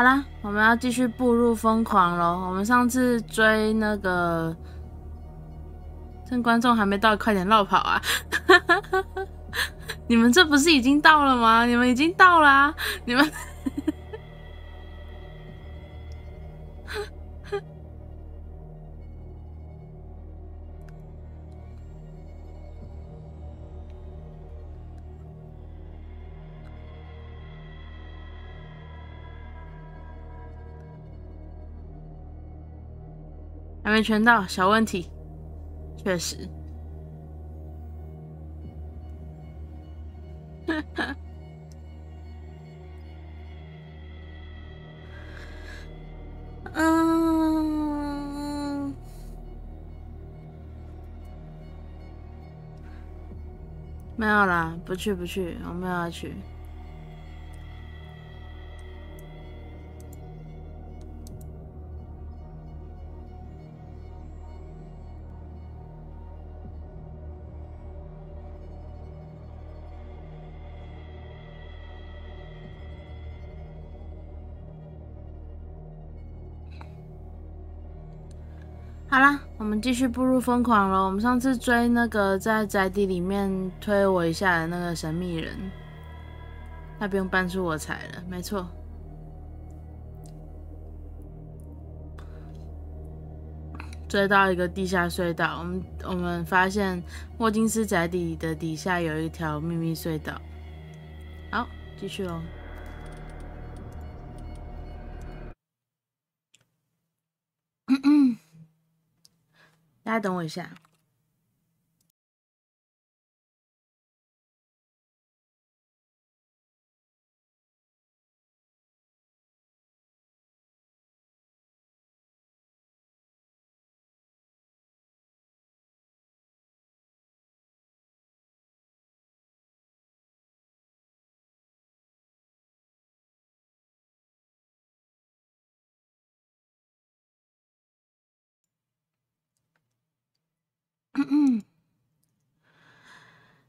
好啦，我们要继续步入疯狂咯。我们上次追那个，趁观众还没到，快点绕跑啊！你们这不是已经到了吗？你们已经到了啊！你们还没全到，小问题，确实。没有啦，不去，我没有要去。好啦，我们继续步入疯狂了。我们上次追那个在宅邸里面推我一下的那个神秘人，他不用搬出我财了，没错。追到一个地下隧道，我们发现霍金斯宅邸的底下有一条秘密隧道。好，继续咯。大家等我一下。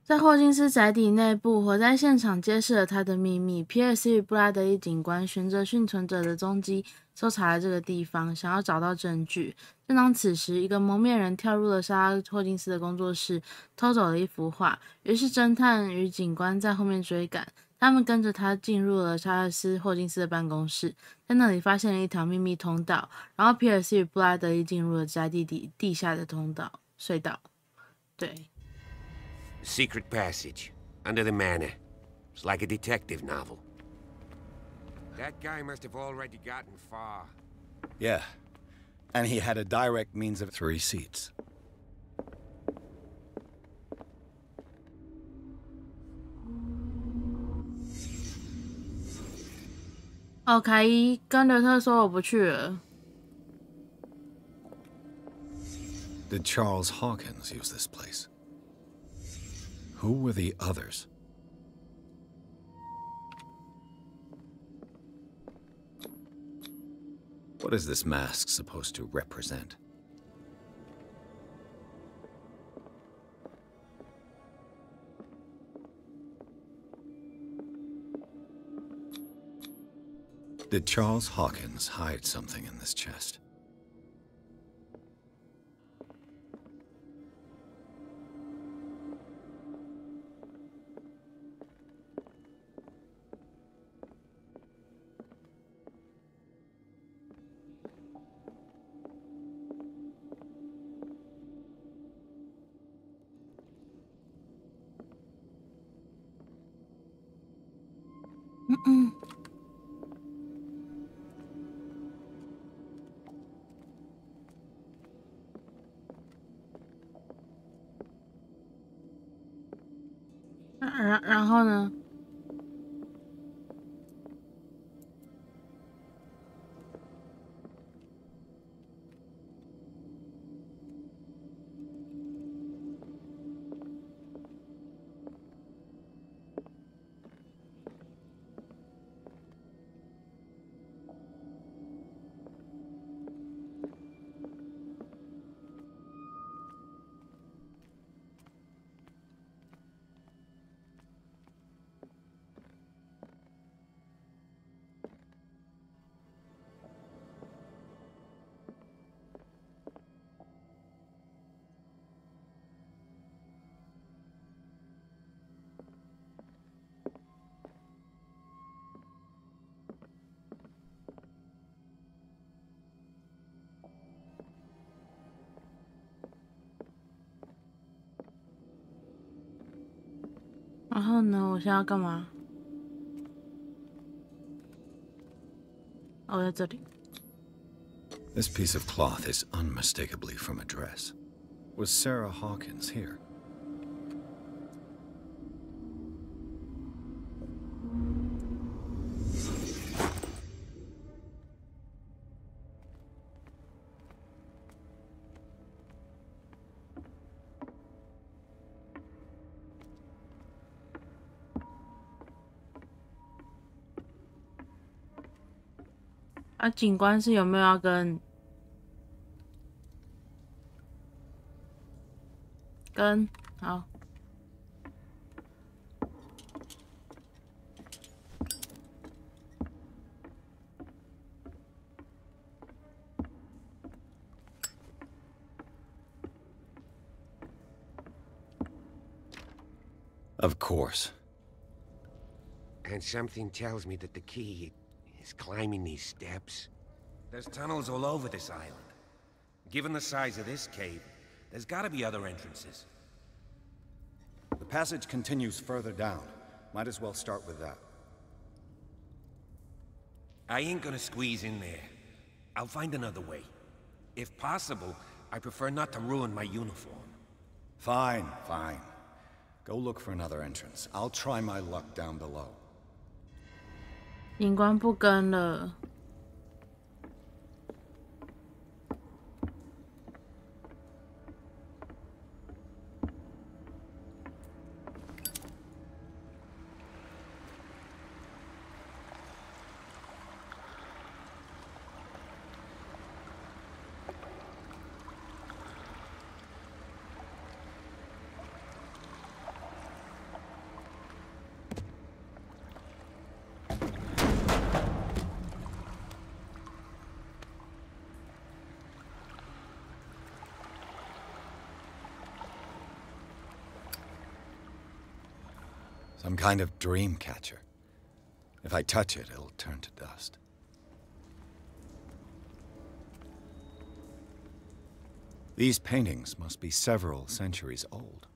在霍金斯宅邸内部，火灾现场揭示了他的秘密。皮尔斯与布拉德利警官循着幸存者的踪迹搜查了这个地方，想要找到证据。正当此时，一个蒙面人跳入了沙霍金斯的工作室，偷走了一幅画。于是侦探与警官在后面追赶，他们跟着他进入了查尔斯·霍金斯的办公室，在那里发现了一条秘密通道。然后皮尔斯与布拉德利进入了宅邸地下的隧道。对。Secret passage, under the manor. It's like a detective novel. That guy must have already gotten far. Yeah. And he had a direct means of 3 seats.凯伊跟着特说我不去了。Did Charles Hawkins use this place? Who were the others? What is this mask supposed to represent? Did Charles Hawkins hide something in this chest?然后呢？然后呢？我现在要干嘛？哦，在这里。This piece of cloth is unmistakably from a dress. Was Sarah Hawkins here?啊，警官是有没有要跟好？ Of course. And something tells me that the key is climbing these steps. There's tunnels all over this island. Given the size of this cave, there's gotta be other entrances. The passage continues further down. Might as well start with that. I ain't gonna squeeze in there. I'll find another way. If possible, I prefer not to ruin my uniform. Fine, fine. Go look for another entrance. I'll try my luck down below. 警官不跟了。Some kind of dream catcher. If I touch it, it'll turn to dust. These paintings must be several centuries old.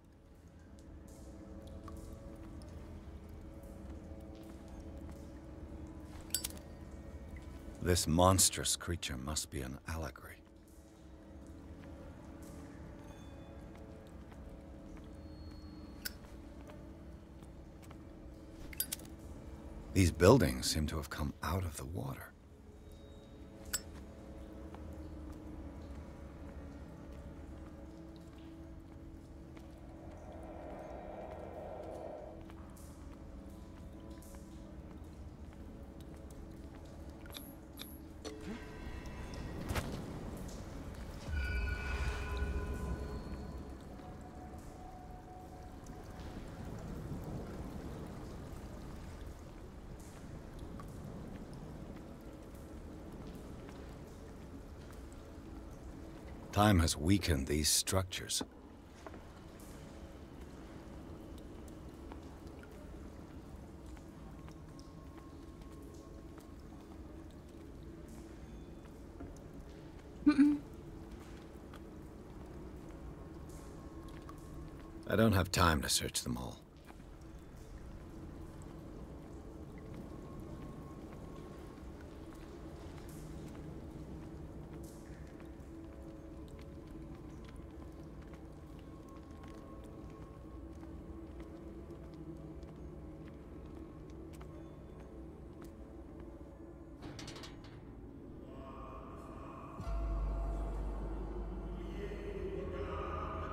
This monstrous creature must be an allegory. These buildings seem to have come out of the water. Time has weakened these structures. I don't have time to search them all.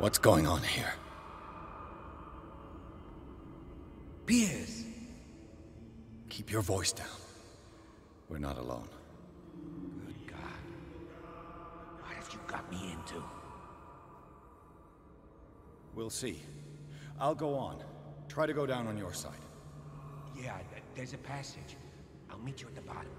What's going on here? Piers! Keep your voice down. We're not alone. Good God. What have you got me into? We'll see. I'll go on. Try to go down on your side. Yeah, there's a passage. I'll meet you at the bottom.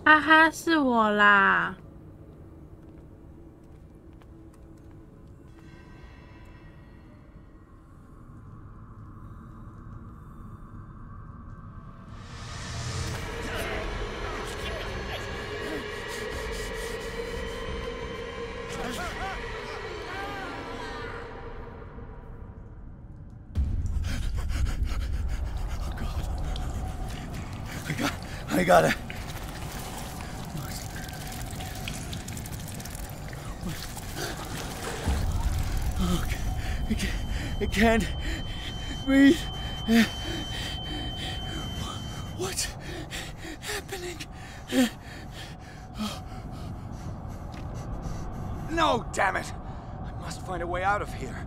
哈哈，是我啦。I got it. Okay. I can't breathe. What's happening? No, damn it! I must find a way out of here.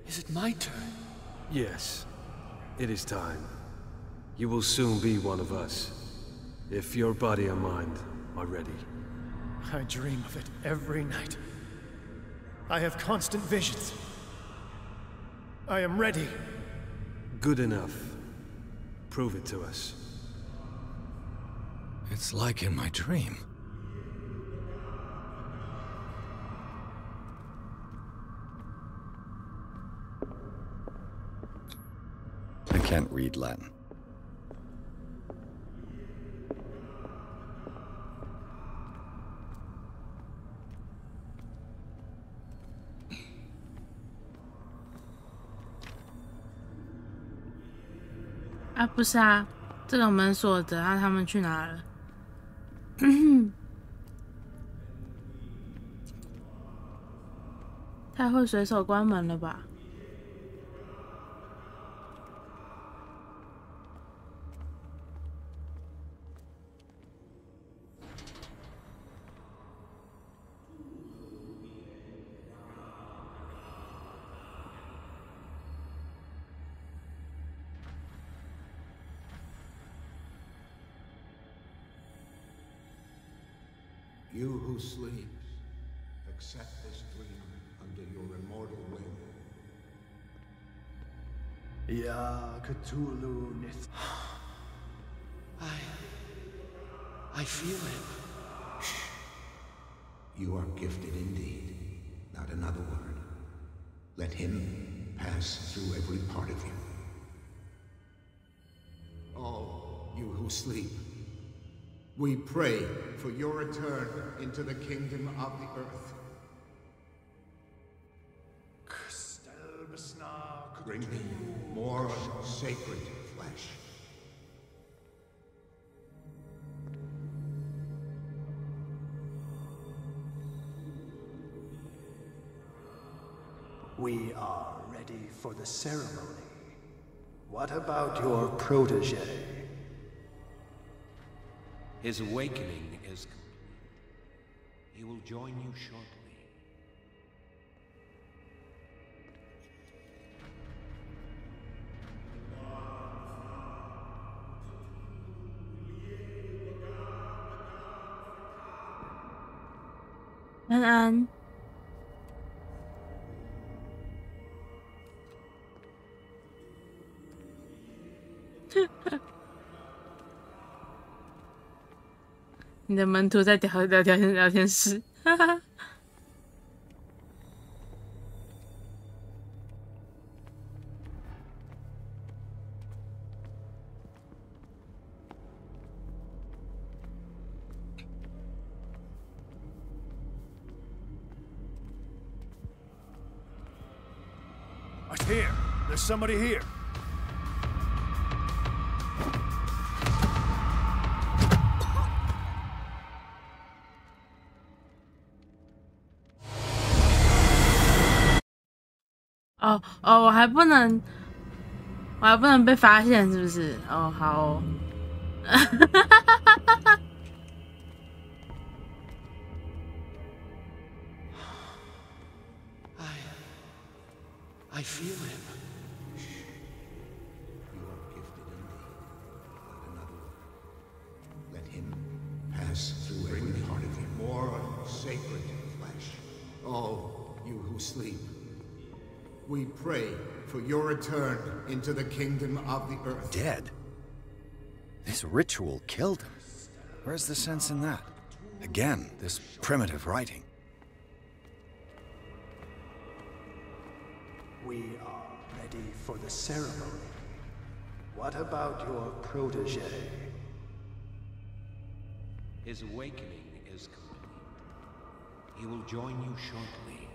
Is it my turn? Yes, it is time. You will soon be one of us, if your body and mind are ready. I dream of it every night. I have constant visions. I am ready. Good enough. Prove it to us. It's like in my dream. I can't read Latin.啊，不是啊，这个门锁着啊，他们去哪了？太会随手关门了吧？You who sleep, accept this dream under your immortal wing. Ya Cthulhu Nith. I feel him. You are gifted indeed. Not another word. Let him pass through every part of you. All you who sleep, we pray for your return into the kingdom of the earth. Bring me more sacred flesh. We are ready for the ceremony. What about your protege? His awakening is complete. He will join you shortly.安安，你的门徒在聊天室，哈哈。Here, there's somebody here. 哦哦，我还不能被发现，是不是？哦，好哦。I feel him. Shh. You are gifted indeed. But another look. Let him pass through every part of you. More sacred flesh. Oh, you who sleep. We pray for your return into the kingdom of the earth. Dead? This ritual killed him. Where's the sense in that? Again, this primitive writing. We are ready for the ceremony. What about your protege? His awakening is complete. He will join you shortly.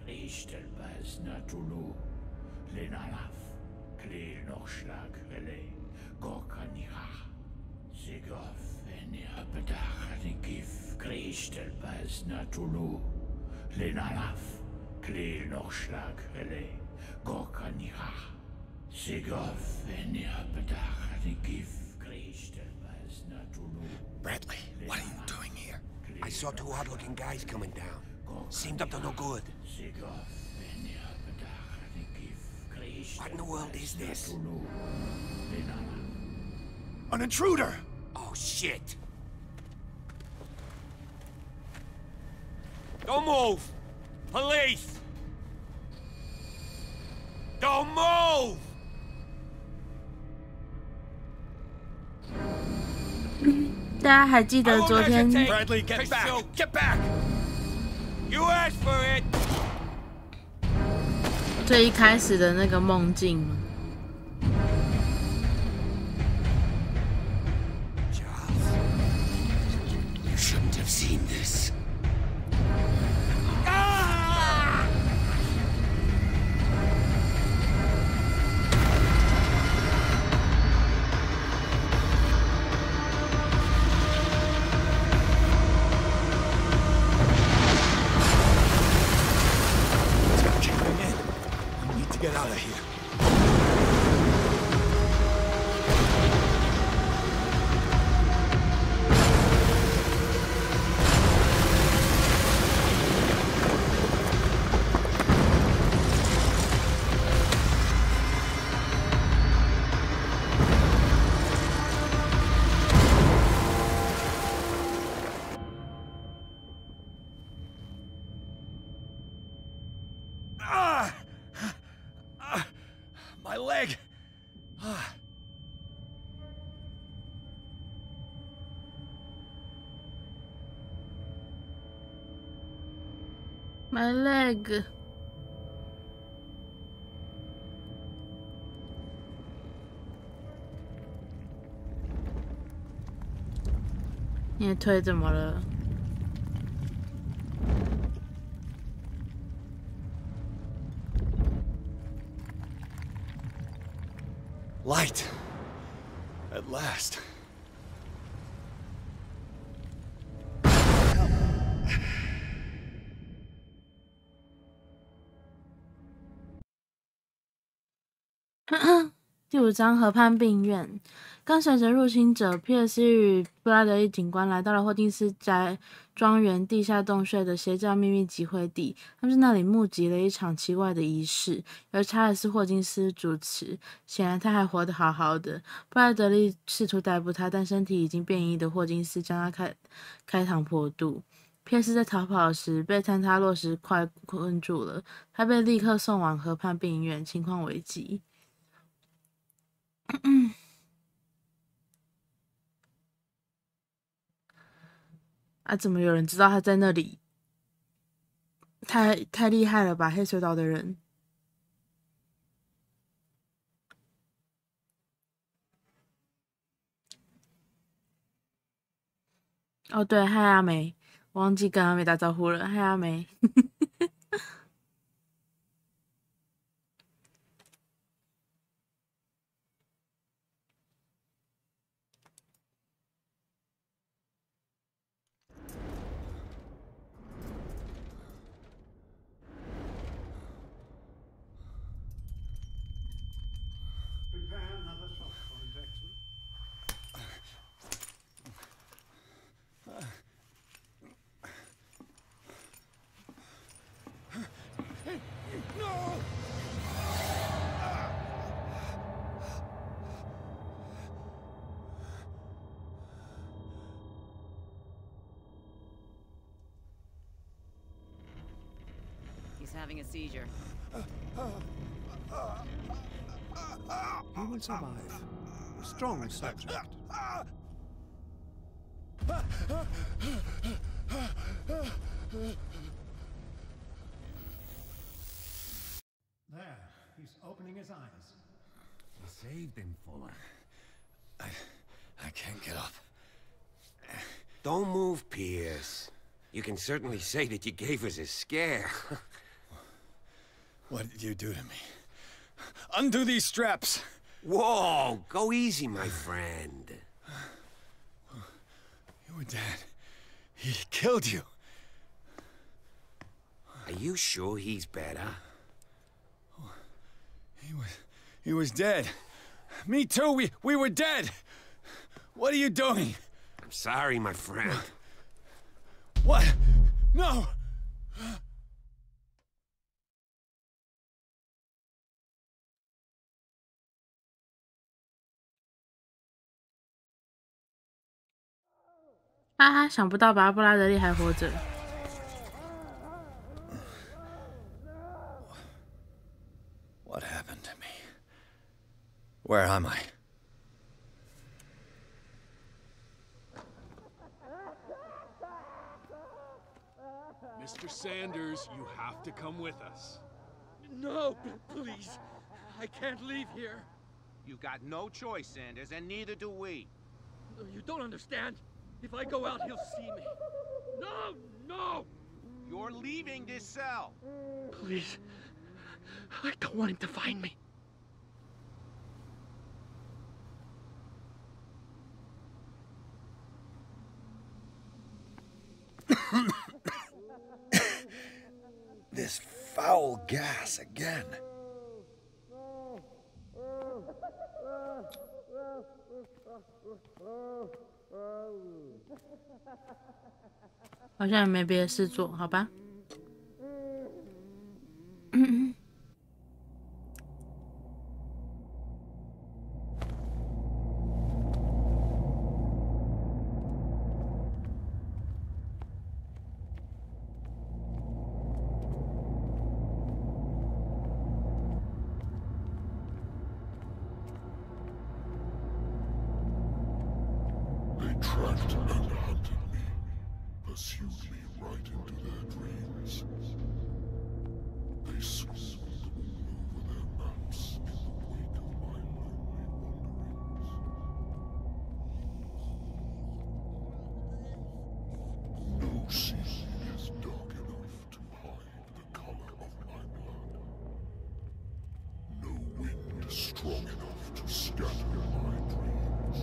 Ishtelbaz Natulu, Lenalaf, Kli Nochschlag Rele, Gorkaniha, Sigov, Enia Bedach, Gif, Krishtelbaz Natulu, Lenalaf, Kli Nochschlag Rele, Gorkaniha, Sigov, Enia Bedach, Gif, Krishtelbaz Natulu. Bradley, what are you doing here? I saw two odd-looking guys coming down. Seemed up to no good. What in the world is this? An intruder! Oh, shit! Don't move! Police! Don't move! 大家还记得昨天 Bradley, get back! Get back! You asked for it! 最一开始的那个梦境吗？ Charles, you shouldn't have seen this. Get out of here. My leg! My leg. 你的腿怎么了？ Light. At last. Help. 第5章河畔病院。跟随着入侵者，皮尔斯与布拉德利警官来到了霍金斯宅庄园地下洞穴的邪教秘密集会地。他们在那里目击了一场奇怪的仪式，由查尔斯·霍金斯主持。显然他还活得好好的。布拉德利试图逮捕他，但身体已经变异的霍金斯将他开膛破肚。皮尔斯在逃跑时被坍塌落石块困住了，他被立刻送往河畔病院，情况危急。啊！怎么有人知道他在那里？太厉害了吧！黑水岛的人。哦，对，嗨阿梅，忘记跟阿美打招呼了，嗨阿美。He's having a seizure. He will survive. Strong subject. There, he's opening his eyes. You saved him, Fuller. I can't get up. Don't move, Pierce. You can certainly say that you gave us a scare. What did you do to me? Undo these straps! Whoa! Go easy, my friend. You were dead. He killed you. Are you sure he's better? He was dead. Me too, we were dead! What are you doing? I'm sorry, my friend. What? No!哈哈，想不到吧，布拉德利还活着。What happened to me? Where am I? Mr. Sanders, you have to come with us. No, please. I can't leave here. You've got no choice, Sanders, and neither do we. You don't understand. If I go out, he'll see me. No, no! You're leaving this cell. Please. I don't want him to find me. This foul gas again. 好像也没别的事做，好吧。They tracked and hunted me, pursued me right into their dreams. They swooped all over their maps in the wake of my lonely wanderings. No sea is dark enough to hide the color of my blood. No wind strong enough to scatter my dreams.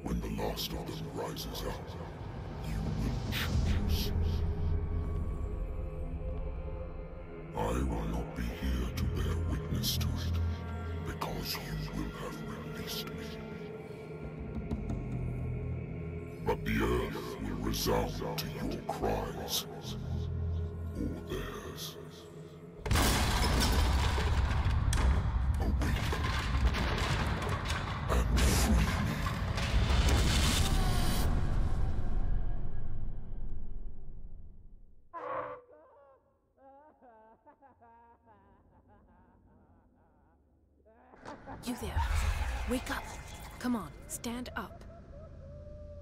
When the last of them rises up, you will choose. I will not be here to bear witness to it, because you will have released me. But the earth will resound to your cries, or theirs. Awaken and free me. You there. Wake up. Come on, stand up.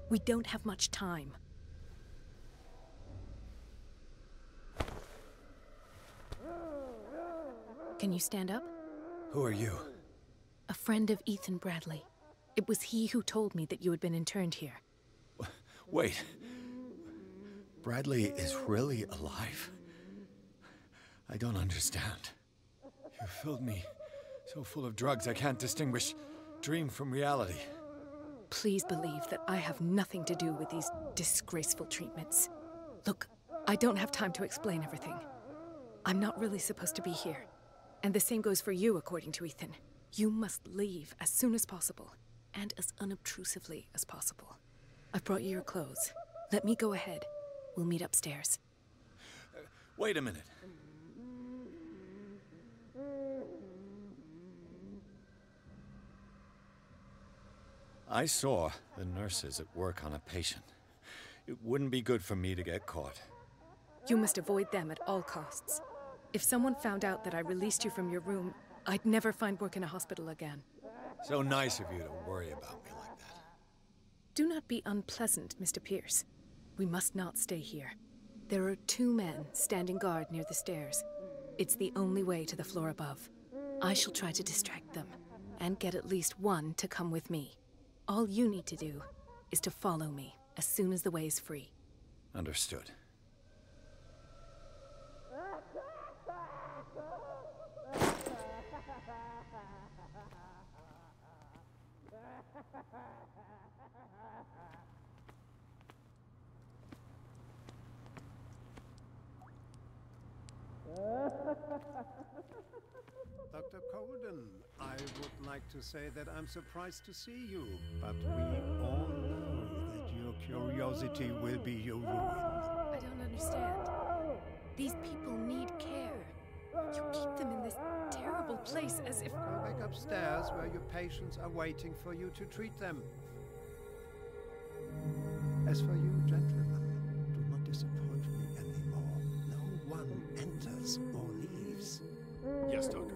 We don't have much time. Can you stand up? Who are you? A friend of Ethan Bradley. It was he who told me that you had been interned here. Wait. Bradley is really alive? I don't understand. You filled me so full of drugs I can't distinguish dream from reality. Please believe that I have nothing to do with these disgraceful treatments. Look, I don't have time to explain everything. I'm not really supposed to be here. And the same goes for you, according to Ethan. You must leave as soon as possible, and as unobtrusively as possible. I've brought you your clothes. Let me go ahead. We'll meet upstairs. Wait a minute. I saw the nurses at work on a patient. It wouldn't be good for me to get caught. You must avoid them at all costs. If someone found out that I released you from your room, I'd never find work in a hospital again. So nice of you to worry about me like that. Do not be unpleasant, Mr. Pierce. We must not stay here. There are 2 men standing guard near the stairs. It's the only way to the floor above. I shall try to distract them, and get at least one to come with me. All you need to do is to follow me as soon as the way is free. Understood. Dr. Colden, I would like to say that I'm surprised to see you, but we all know that your curiosity will be your ruin. I don't understand. These people need care. You keep them in this terrible place as if... Go back upstairs where your patients are waiting for you to treat them. As for you, gentlemen, do not disappoint me anymore. No one enters or leaves. Yes, Doctor.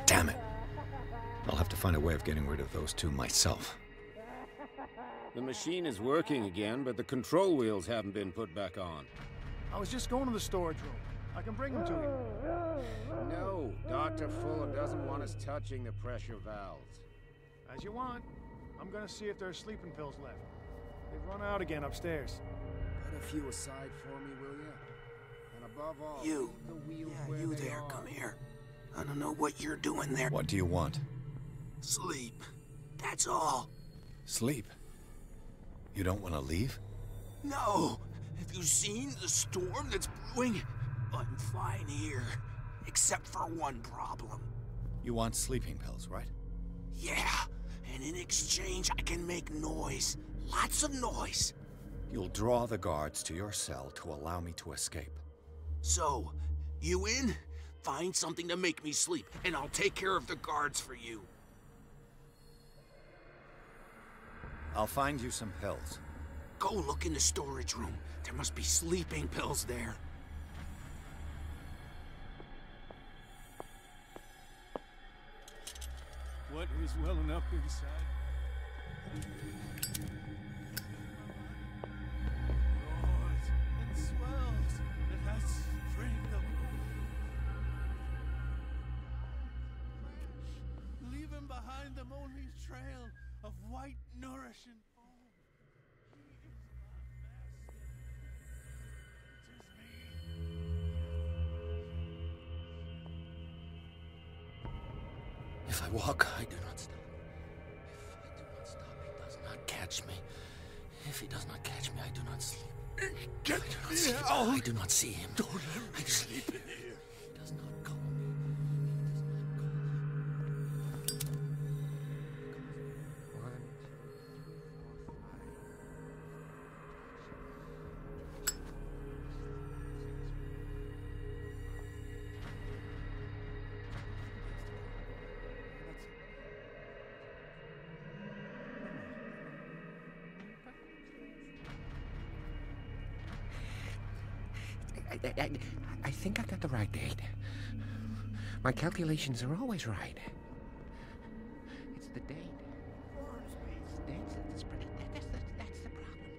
Damn it! I'll have to find a way of getting rid of those 2 myself. The machine is working again, but the control wheels haven't been put back on. I was just going to the storage room. I can bring them to you. No, Dr. Fuller doesn't want us touching the pressure valves. As you want. I'm gonna see if there are sleeping pills left. They've run out again upstairs. Put a few aside for me, will you? And above all, You. the wheels Yeah, where you they there. are. Come here. I don't know what you're doing there. What do you want? Sleep. That's all. Sleep? You don't want to leave? No. Have you seen the storm that's brewing? I'm fine here. Except for one problem. You want sleeping pills, right? Yeah. And in exchange, I can make noise. Lots of noise. You'll draw the guards to your cell to allow me to escape. So, you in? Find something to make me sleep, and I'll take care of the guards for you. I'll find you some pills. Go look in the storage room. There must be sleeping pills there. What is welling up inside? Roars and swells. It has strength of... leaving behind them only trail of white, nourishing foam. If I walk, I do not stop. If I do not stop, he does not catch me. If he does not catch me, I do not sleep. Get I do not sleep. out! I do not see him. Don't let me sleep in here. He does not call me. I think I got the right date. My calculations are always right. It's the date. That's the problem.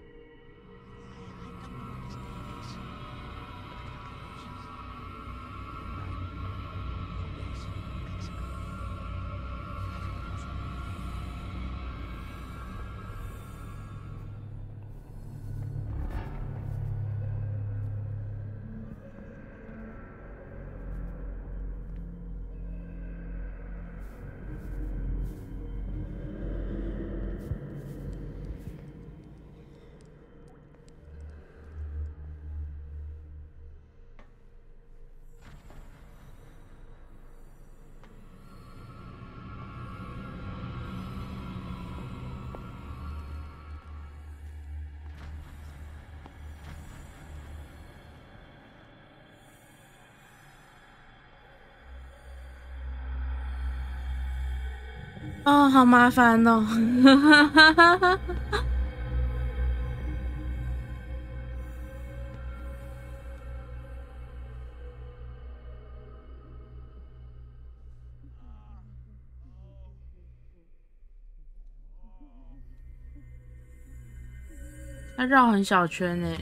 I don't know what this date is.哦，好麻烦哦。他绕很小圈呢。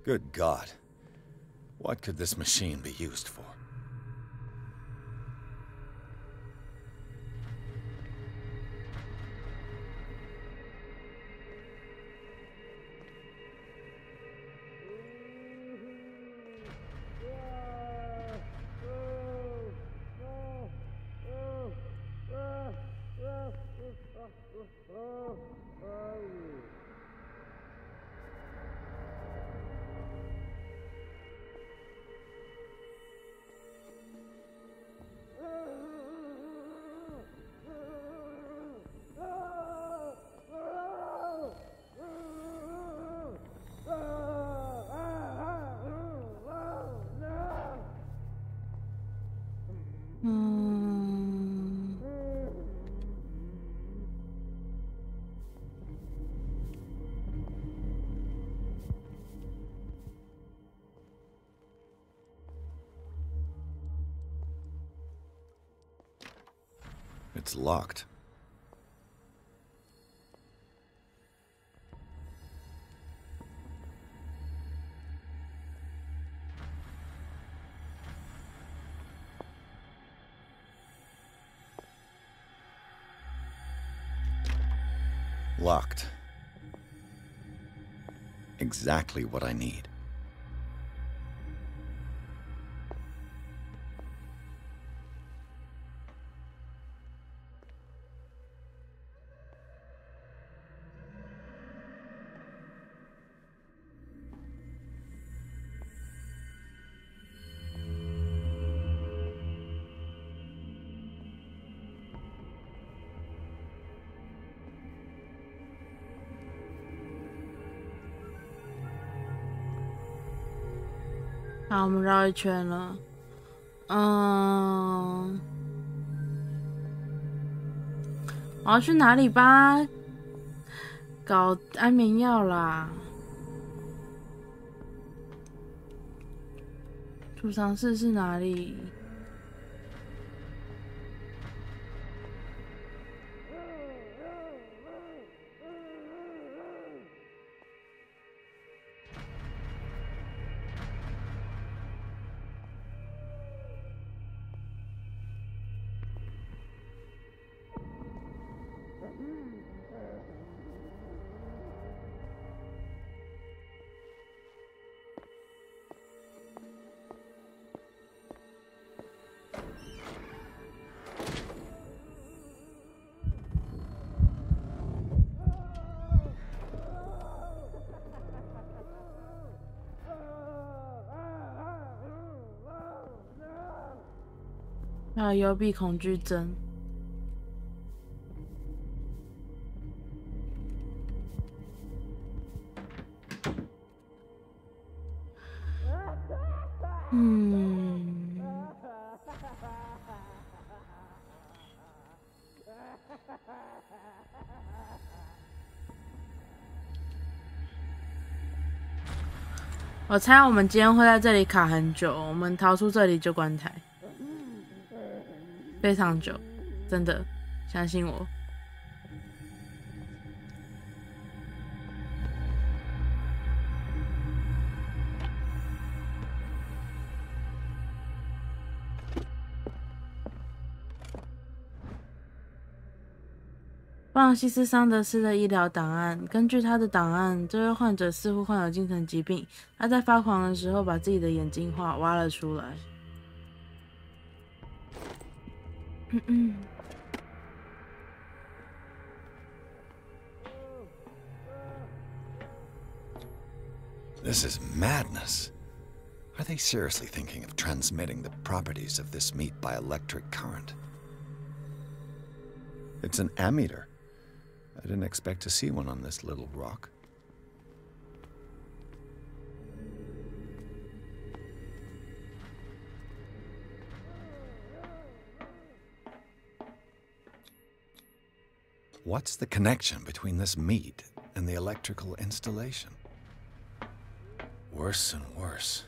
Good God. What could this machine be used for? It's locked. Locked. Exactly what I need.好，我们绕一圈了。我要去哪里吧？搞安眠药啦！储藏室是哪里？还有幽闭恐惧症。我猜我们今天会在这里卡很久，我们逃出这里就关台，非常久，真的，相信我。弗朗西斯·桑德斯的医疗档案，根据他的档案，这位患者似乎患有精神疾病。他在发狂的时候把自己的眼睛挖了出来。This is madness. Are they seriously thinking of transmitting the properties of this meat by electric current? It's an ammeter. I didn't expect to see one on this little rock. What's the connection between this meat and the electrical installation? Worse and worse.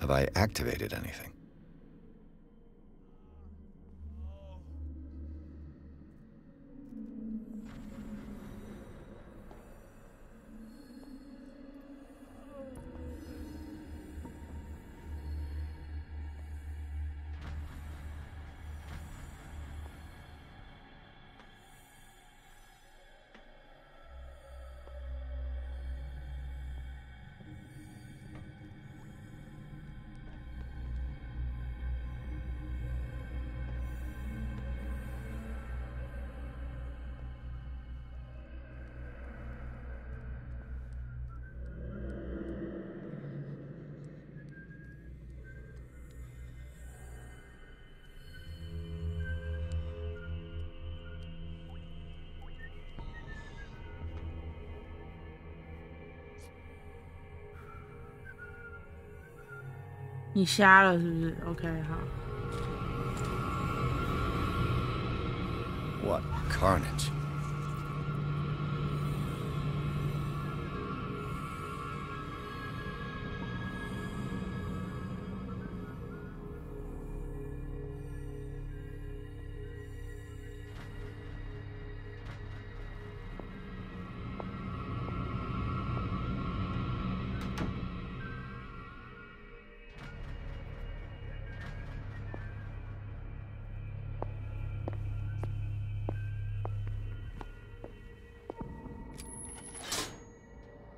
Have I activated anything?你瞎了是不是 ？OK， 好。What carnage!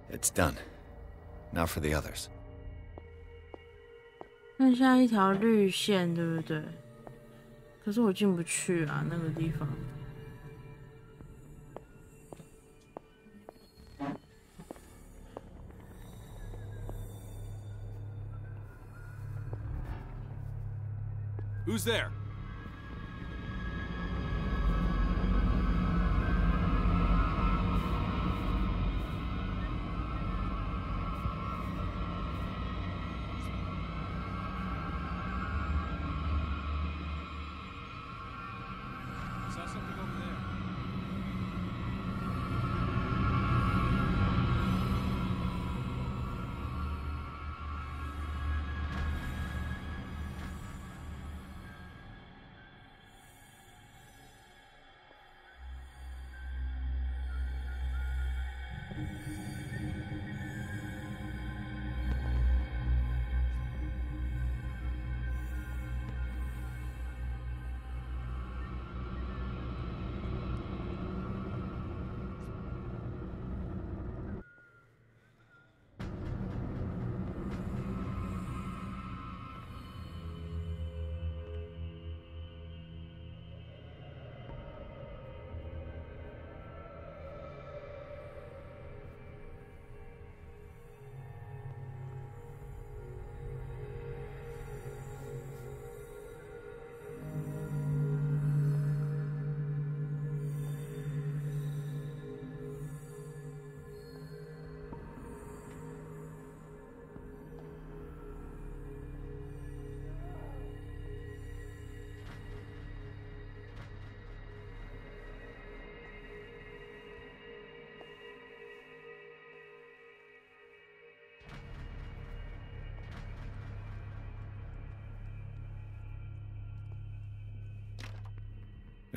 It's done. Now for the others. 剩下一条绿线，对不对？可是我进不去啊，那个地方。Who's there?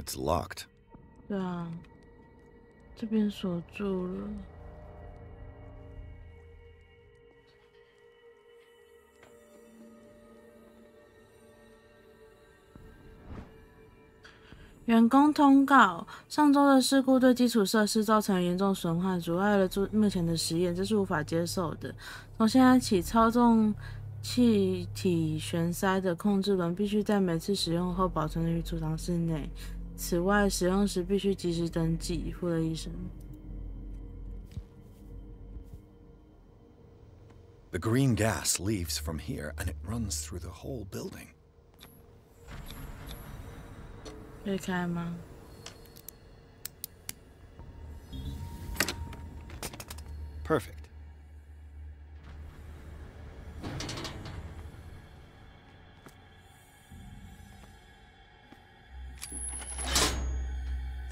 It's locked. 对啊，这边锁住了。员工通告：上周的事故对基础设施造成严重损坏，阻碍了目前的实验，这是无法接受的。从现在起，操纵气体悬塞的控制轮必须在每次使用后保存于储藏室内。此外，使用时必须及时登记。附了一声。The green gas leaves from here, and it runs through the whole building. 可以开吗？ Perfect.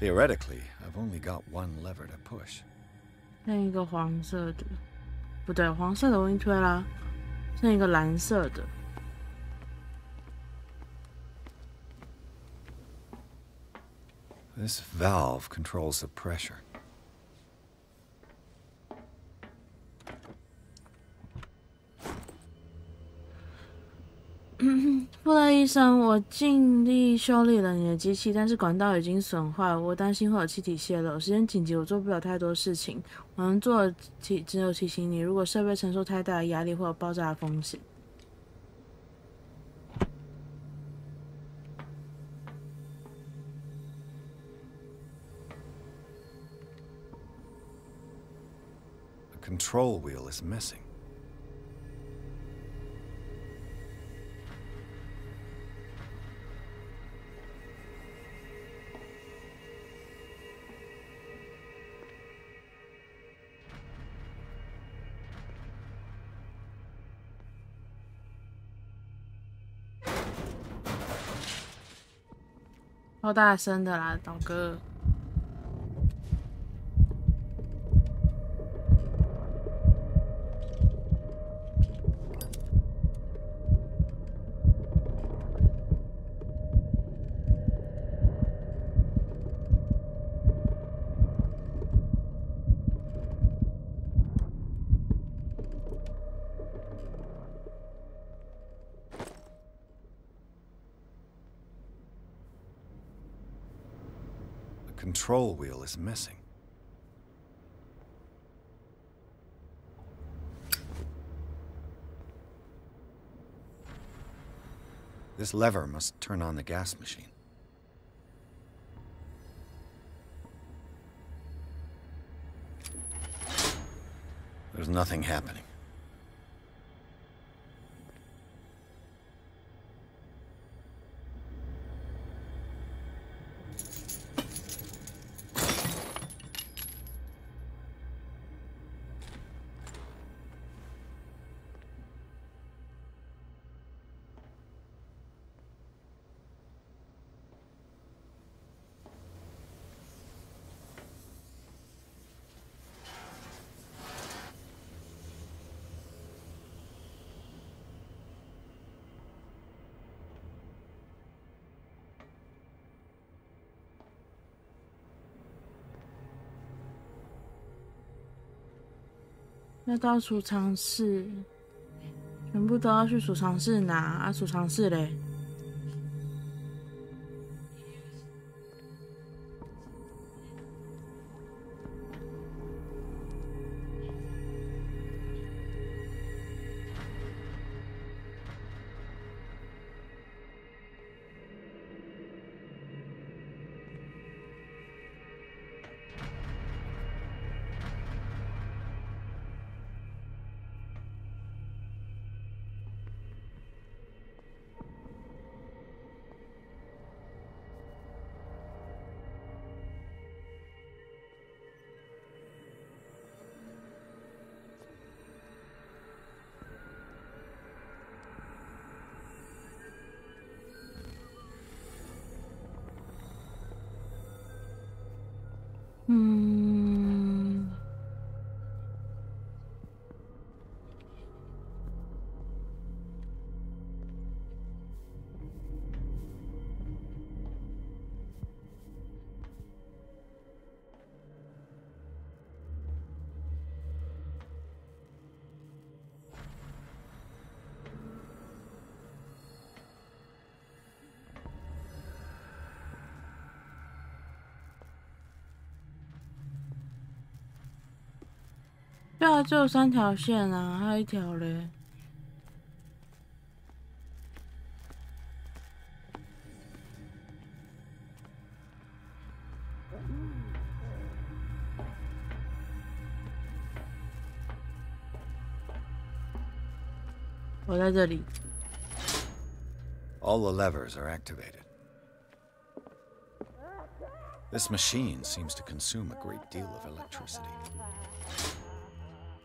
Theoretically, I've only got one lever to push. 剩一个黄色的，不对，黄色的我已经推啦，剩一个蓝色的。 This valve controls the pressure. 布勒医生，我尽力修理了你的机器，但是管道已经损坏，我担心会有气体泄漏。时间紧急，我做不了太多事情。我能做的只有提醒你，如果设备承受太大的压力，会有爆炸的风险。 Control wheel is missing. .超大声的啦，导哥。 Control wheel is missing. This lever must turn on the gas machine. There's nothing happening.要到储藏室，全部都要去储藏室拿啊！储藏室嘞，对啊，只有3条线啊，还有1条嘞。我在这里。All the levers are activated. This machine seems to consume a great deal of electricity.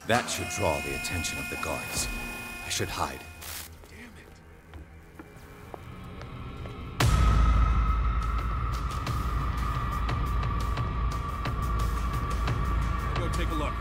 That should draw the attention of the guards. I should hide. Go take a look.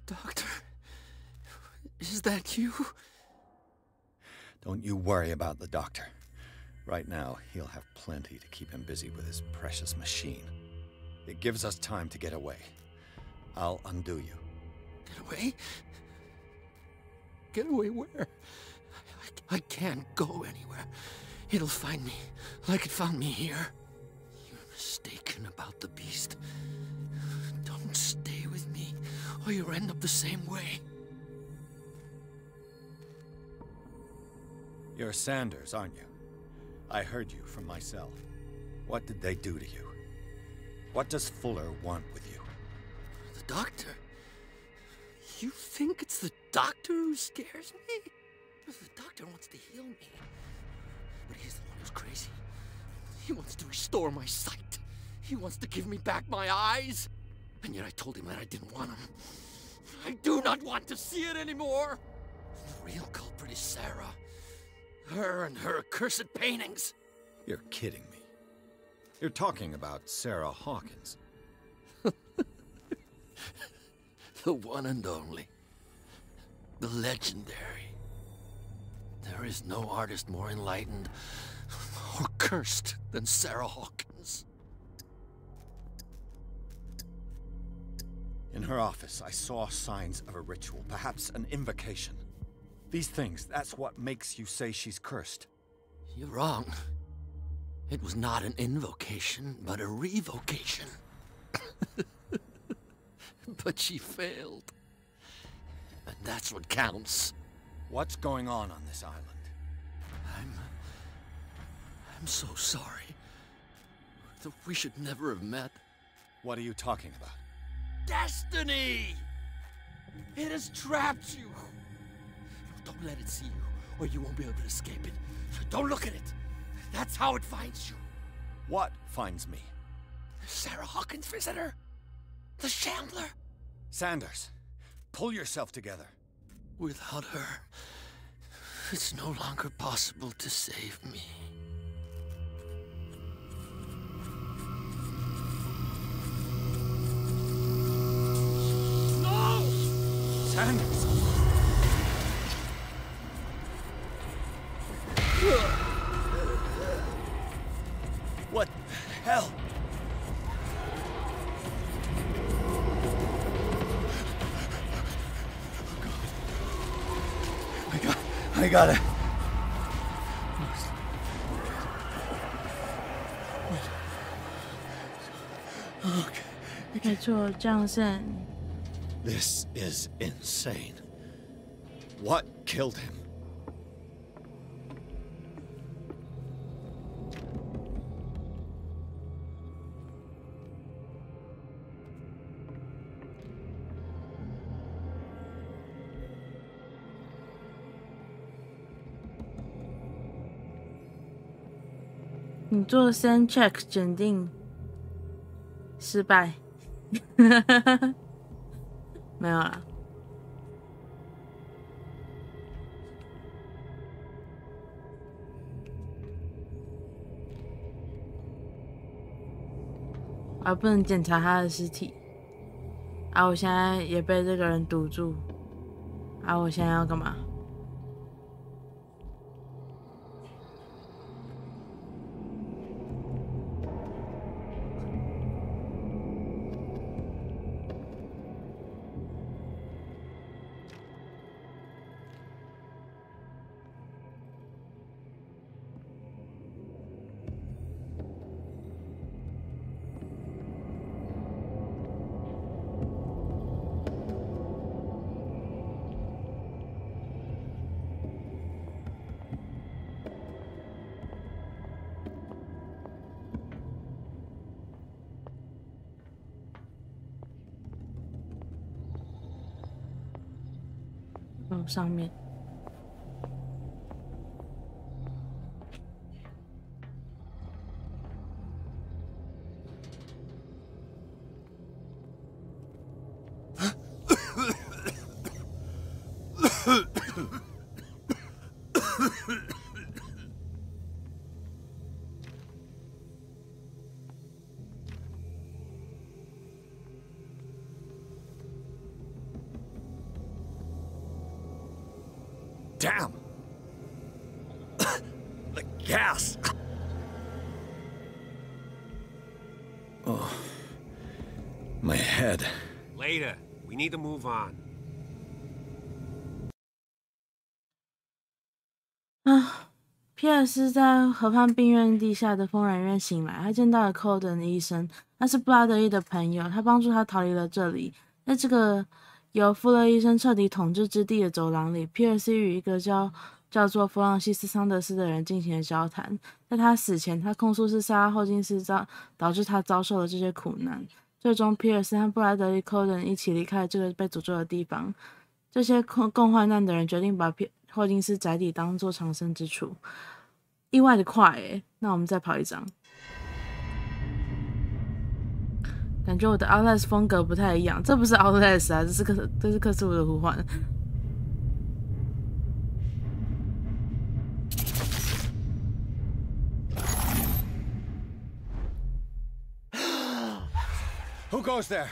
Doctor, is that you? Don't you worry about the doctor. Right now, he'll have plenty to keep him busy with his precious machine. It gives us time to get away. I'll undo you. Get away? Get away where? I can't go anywhere. It'll find me, like it found me here. You're mistaken about the beast. Don't stay with me, or you'll end up the same way. You're Sanders, aren't you? I heard you from myself. What did they do to you? What does Fuller want with you? The doctor? You think it's the doctor who scares me? The doctor wants to heal me. But he's the one who's crazy. He wants to restore my sight. He wants to give me back my eyes. And yet I told him that I didn't want him. I do not want to see it anymore. The real culprit is Sarah. Her and her accursed paintings. You're kidding me. You're talking about Sarah Hawkins. The one and only. The legendary. There is no artist more enlightened or cursed than Sarah Hawkins. In her office, I saw signs of a ritual, perhaps an invocation. These things, that's what makes you say she's cursed. You're wrong. It was not an invocation, but a revocation. But she failed. And that's what counts. What's going on this island? I'm so sorry. We should never have met. What are you talking about? Destiny! It has trapped you. Don't let it see you, or you won't be able to escape it. Don't look at it. That's how it finds you. What finds me? Sarah Hawkins' visitor. The Shambler. Sanders, pull yourself together. Without her, it's no longer possible to save me. What the hell? I got it. Okay. 没错，降线。 This is insane. What killed him? "你做 send check 检定失败。没有啦。我还不能检查他的尸体。啊，我现在也被这个人堵住。啊，我现在要干嘛？上面。Damn! The gas! Oh. My head. Later. We need to move on. 皮尔斯在河畔病院地下的疯人院醒来，他见到了寇登医生，他是布拉德利的朋友，他帮助他逃离了这里。在这个由富勒医生彻底统治之地的走廊里，皮尔斯与一个叫做弗朗西斯·桑德斯的人进行了交谈。在他死前，他控诉是萨拉·霍金斯导致他遭受了这些苦难。最终，皮尔斯和布拉德利·寇登一起离开了这个被诅咒的地方。这些共患难的人决定把霍金斯宅邸当作藏身之处。意外的快耶！那我们再跑一张。感觉我的 Outlast 风格不太一样，这不是 Outlast 啊，这是克苏鲁的呼唤。Who goes there?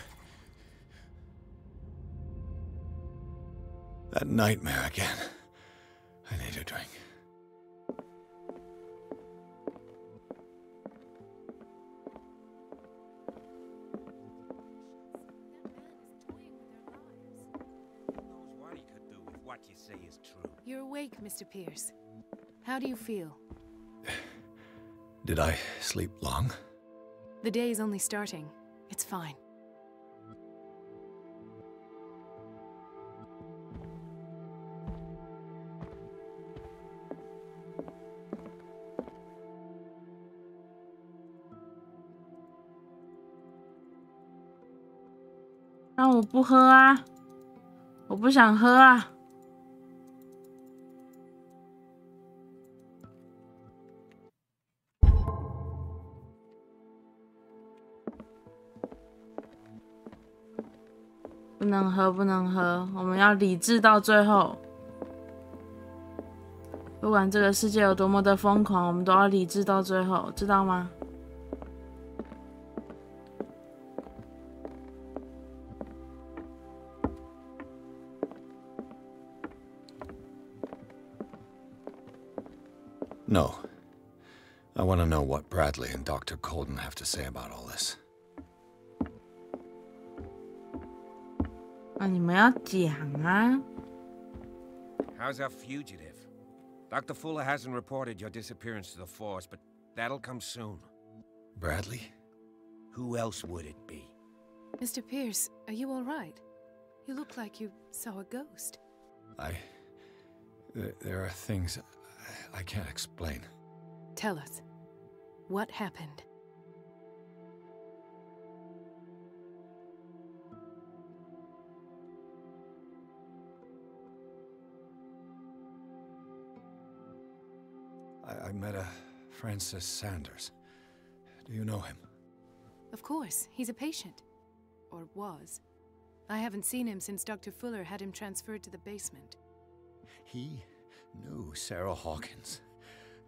That nightmare again. I need a drink. You're awake, Mr. Pierce. How do you feel? Did I sleep long? The day is only starting. It's fine. "让我不喝啊！我不想喝啊！"不能喝，不能喝！我们要理智到最后。不管这个世界有多么的疯狂，我们都要理智到最后，知道吗？ No. I want to know what Bradley and Dr. Colden have to say about all this. 啊，你们要讲啊。 How's our fugitive? Dr. Fuller hasn't reported your disappearance to the force, but that'll come soon. Bradley? Who else would it be? Mr. Pierce, are you all right? You look like you saw a ghost. There are things I can't explain. Tell us. What happened? I met a Francis Sanders. Do you know him? Of course, he's a patient. Or was. I haven't seen him since Dr. Fuller had him transferred to the basement. He knew Sarah Hawkins,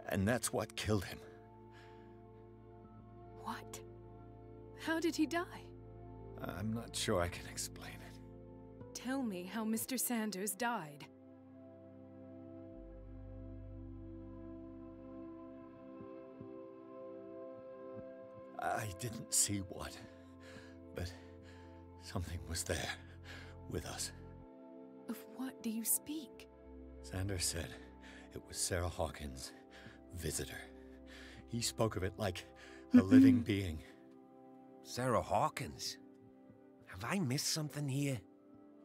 and that's what killed him. What? How did he die? I'm not sure I can explain it. Tell me how Mr. Sanders died. I didn't see what, but something was there, with us. Of what do you speak? Sanders said it was Sarah Hawkins' visitor. He spoke of it like a living being. Sarah Hawkins? Have I missed something here?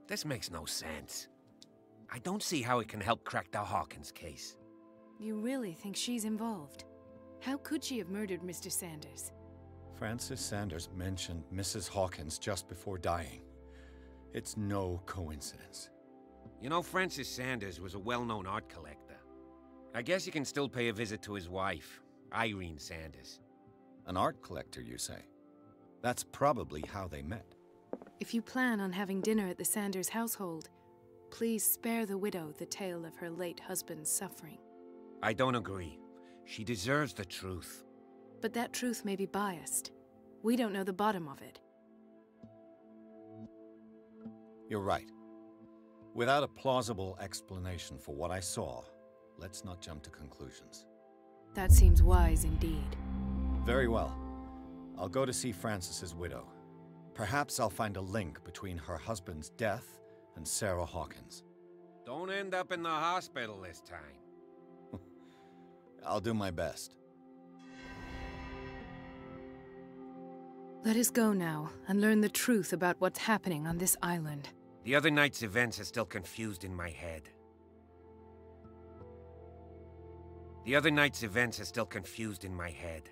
This makes no sense. I don't see how it can help crack the Hawkins case. You really think she's involved? How could she have murdered Mr. Sanders? Francis Sanders mentioned Mrs. Hawkins just before dying. It's no coincidence. You know, Francis Sanders was a well-known art collector. I guess you can still pay a visit to his wife, Irene Sanders. An art collector, you say? That's probably how they met. If you plan on having dinner at the Sanders household, please spare the widow the tale of her late husband's suffering. I don't agree. She deserves the truth. But that truth may be biased. We don't know the bottom of it. You're right. Without a plausible explanation for what I saw, let's not jump to conclusions. That seems wise indeed. Very well. I'll go to see Francis's widow. Perhaps I'll find a link between her husband's death and Sarah Hawkins. Don't end up in the hospital this time. I'll do my best. Let us go now and learn the truth about what's happening on this island. The other night's events are still confused in my head. The other night's events are still confused in my head.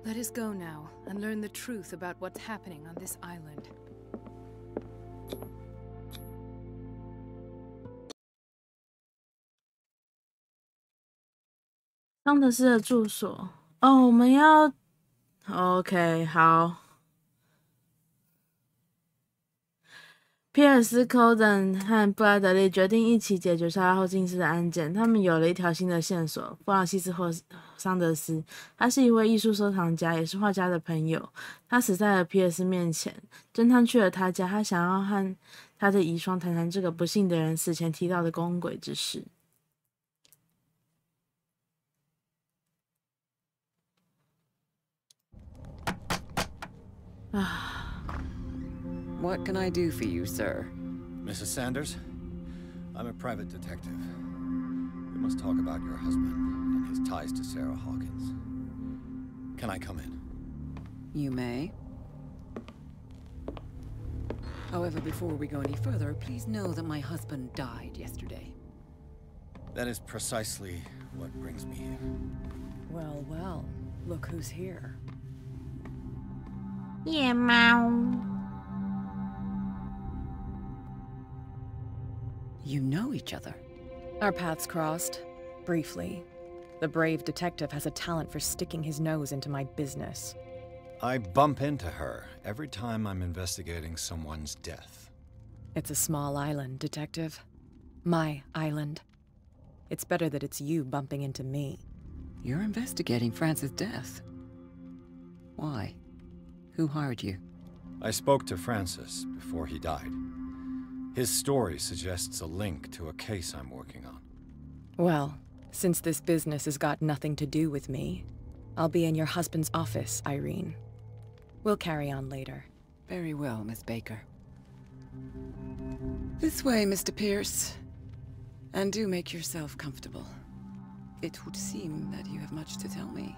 Let us go now and learn the truth about what's happening on this island. 桑德斯的住所。哦，我们要 OK 好。皮尔斯、寇登和布拉德利决定一起解决杀后金斯的案件。他们有了一条新的线索：弗朗西斯·桑德斯，他是一位艺术收藏家，也是画家的朋友。他死在了皮尔斯面前。侦探去了他家，他想要和他的遗孀谈谈这个不幸的人死前提到的公鬼之事。What can I do for you, sir? Mrs. Sanders? I'm a private detective. We must talk about your husband and his ties to Sarah Hawkins. Can I come in? You may. However, before we go any further, please know that my husband died yesterday. That is precisely what brings me here. Well, well, look who's here. Yeah, meow. You know each other? Our paths crossed, briefly. The brave detective has a talent for sticking his nose into my business. I bump into her every time I'm investigating someone's death. It's a small island, Detective. My island. It's better that it's you bumping into me. You're investigating Francis' death. Why? Who hired you? I spoke to Francis before he died. His story suggests a link to a case I'm working on. Well, since this business has got nothing to do with me, I'll be in your husband's office, Irene. We'll carry on later. Very well, Miss Baker. This way, Mr. Pierce. And do make yourself comfortable. It would seem that you have much to tell me.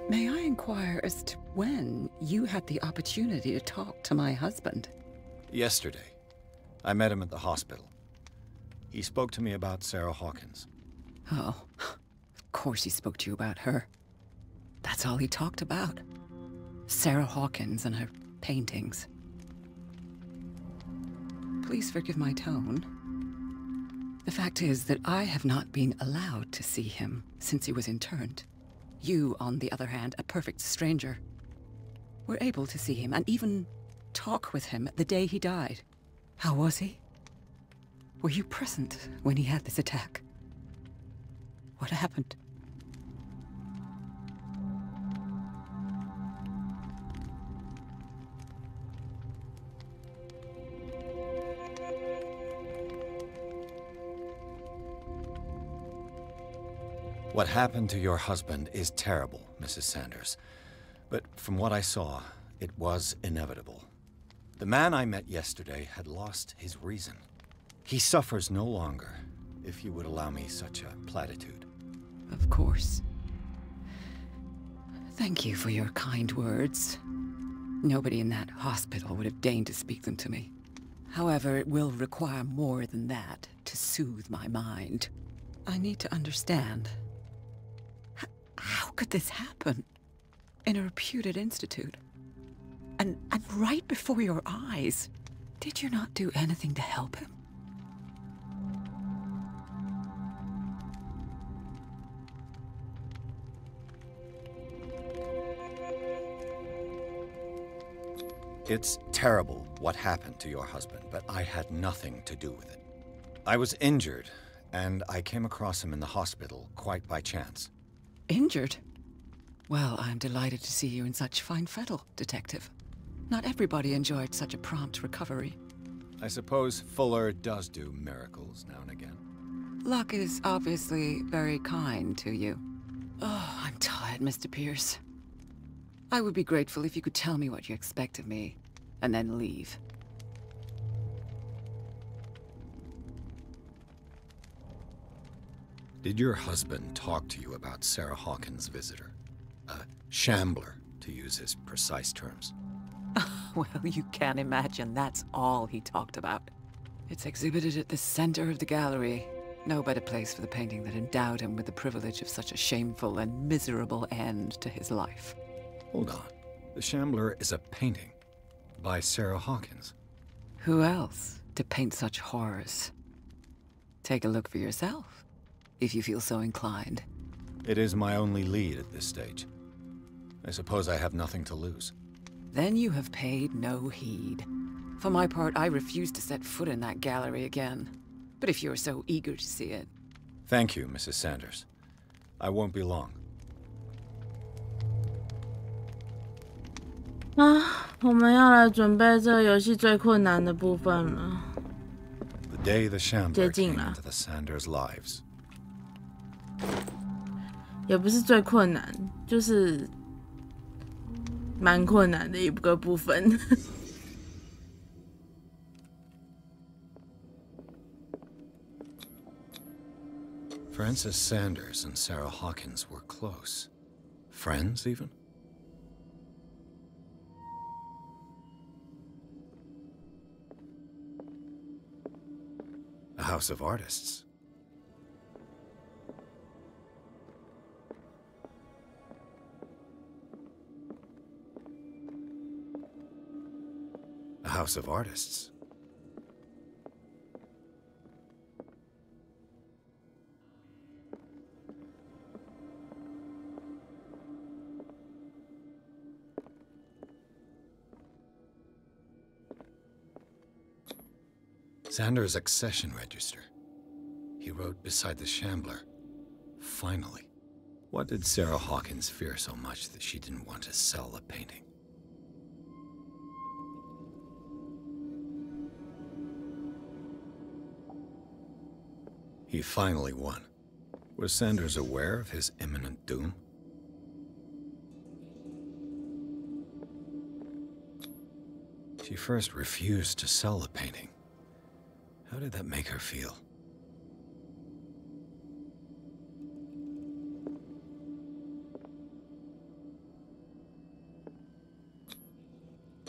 May I inquire as to when you had the opportunity to talk to my husband? Yesterday. I met him at the hospital. He spoke to me about Sarah Hawkins. Oh, of course he spoke to you about her. That's all he talked about. Sarah Hawkins and her paintings. Please forgive my tone. The fact is that I have not been allowed to see him since he was interned. You, on the other hand, a perfect stranger, were able to see him and even talk with him the day he died. How was he? Were you present when he had this attack? What happened? What happened to your husband is terrible, Mrs. Sanders. But from what I saw, it was inevitable. The man I met yesterday had lost his reason. He suffers no longer, if you would allow me such a platitude. Of course. Thank you for your kind words. Nobody in that hospital would have deigned to speak them to me. However, it will require more than that to soothe my mind. I need to understand. How could this happen? In a reputed institute? And right before your eyes? Did you not do anything to help him? It's terrible what happened to your husband, but I had nothing to do with it. I was injured, and I came across him in the hospital quite by chance. Injured? Well, I'm delighted to see you in such fine fettle, Detective. Not everybody enjoyed such a prompt recovery. I suppose Fuller does do miracles now and again. Luck is obviously very kind to you. Oh, I'm tired, Mr. Pierce. I would be grateful if you could tell me what you expect of me, and then leave. Did your husband talk to you about Sarah Hawkins' visitor? A shambler, to use his precise terms. Well, you can imagine that's all he talked about. It's exhibited at the center of the gallery. No better place for the painting that endowed him with the privilege of such a shameful and miserable end to his life. Hold on. The Shambler is a painting by Sarah Hawkins. Who else to paint such horrors? Take a look for yourself, if you feel so inclined. It is my only lead at this stage. I suppose I have nothing to lose. Then you have paid no heed. For my part, I refuse to set foot in that gallery again. But if you're so eager to see it... Thank you, Mrs. Sanders. I won't be long. 我们要来准备这个游戏最困难的部分了。 The day the Shambler came into the Sanders' lives. 也不是最困难，就是蛮困难的一个部分。Frances Sanders and Sarah Hawkins were close. Friends, even? A house of artists. A house of artists. Sanders' accession register. He wrote beside the Shambler, "Finally." What did Sarah Hawkins fear so much that she didn't want to sell the painting? He finally won. Was Sanders aware of his imminent doom? She first refused to sell the painting. How did that make her feel?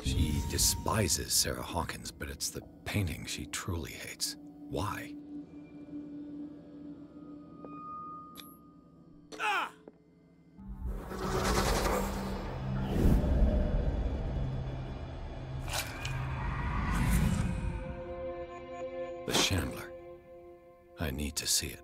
She despises Sarah Hawkins, but it's the painting she truly hates. Why? The Chandler. I need to see it.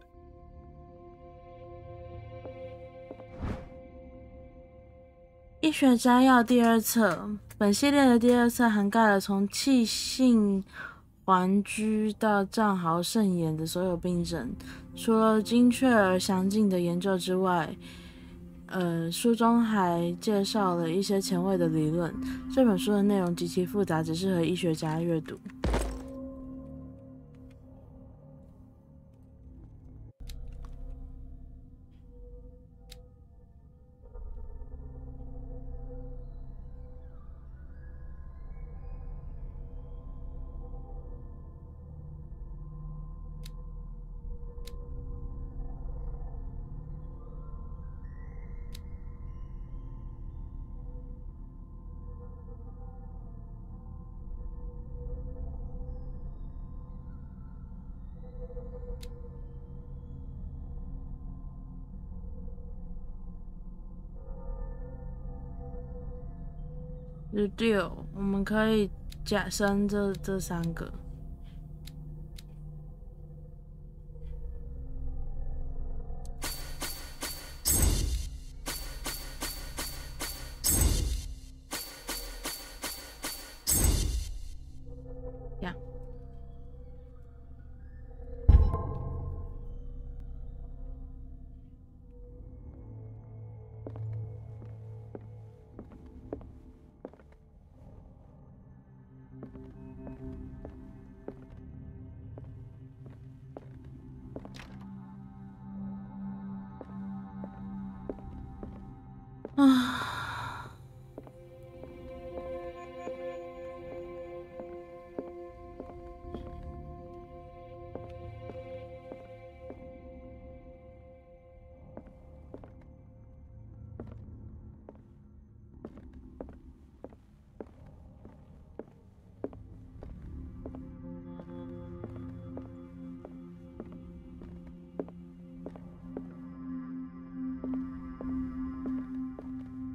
医学摘要第二册，本系列的第二册涵盖了从气性环疽到藏獒肾炎的所有病症。除了精确而详尽的研究之外，书中还介绍了一些前卫的理论。这本书的内容极其复杂，只适合医学家阅读。6，我们可以加深这3个。这样。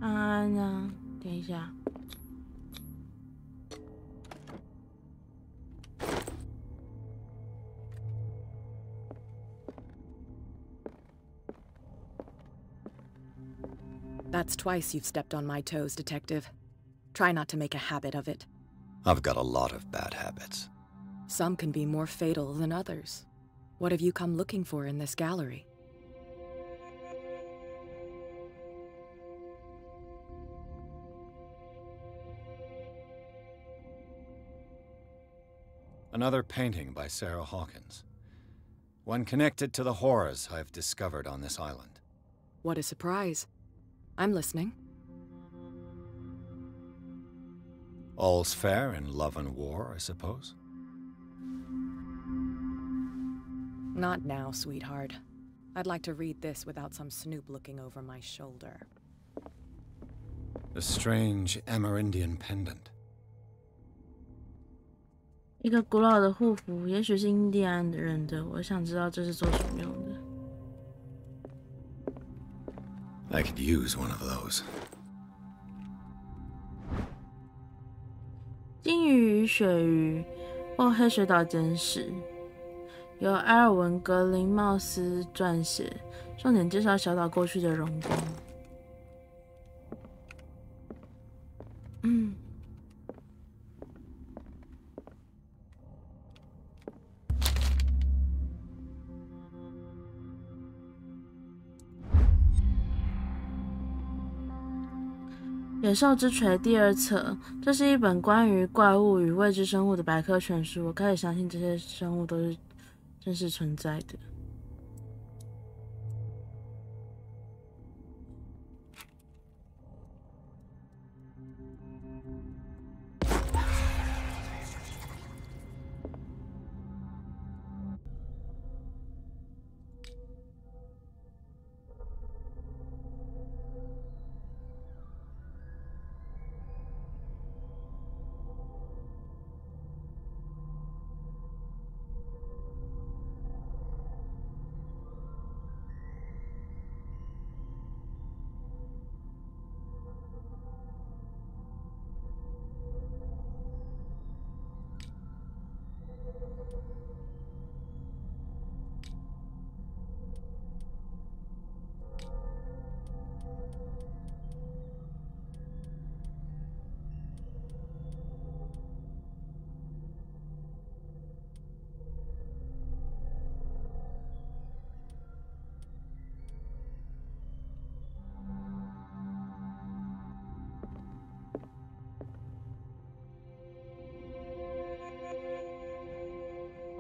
安安呢？等一下。That's twice you've stepped on my toes, Detective. Try not to make a habit of it. I've got a lot of bad habits. Some can be more fatal than others. What have you come looking for in this gallery? Another painting by Sarah Hawkins. One connected to the horrors I've discovered on this island. What a surprise. I'm listening. All's fair in love and war, I suppose? Not now, sweetheart. I'd like to read this without some snoop looking over my shoulder. A strange Amerindian pendant. 一个古老的护符，也许是印第安人的。我想知道这是做什么用的。I could use one of those. 鲸鱼与鳕鱼或黑水岛简史，由埃尔文·格林茂斯撰写，重点介绍小岛过去的荣光。野兽之锤第2册，这是一本关于怪物与未知生物的百科全书。我开始相信这些生物都是真实存在的。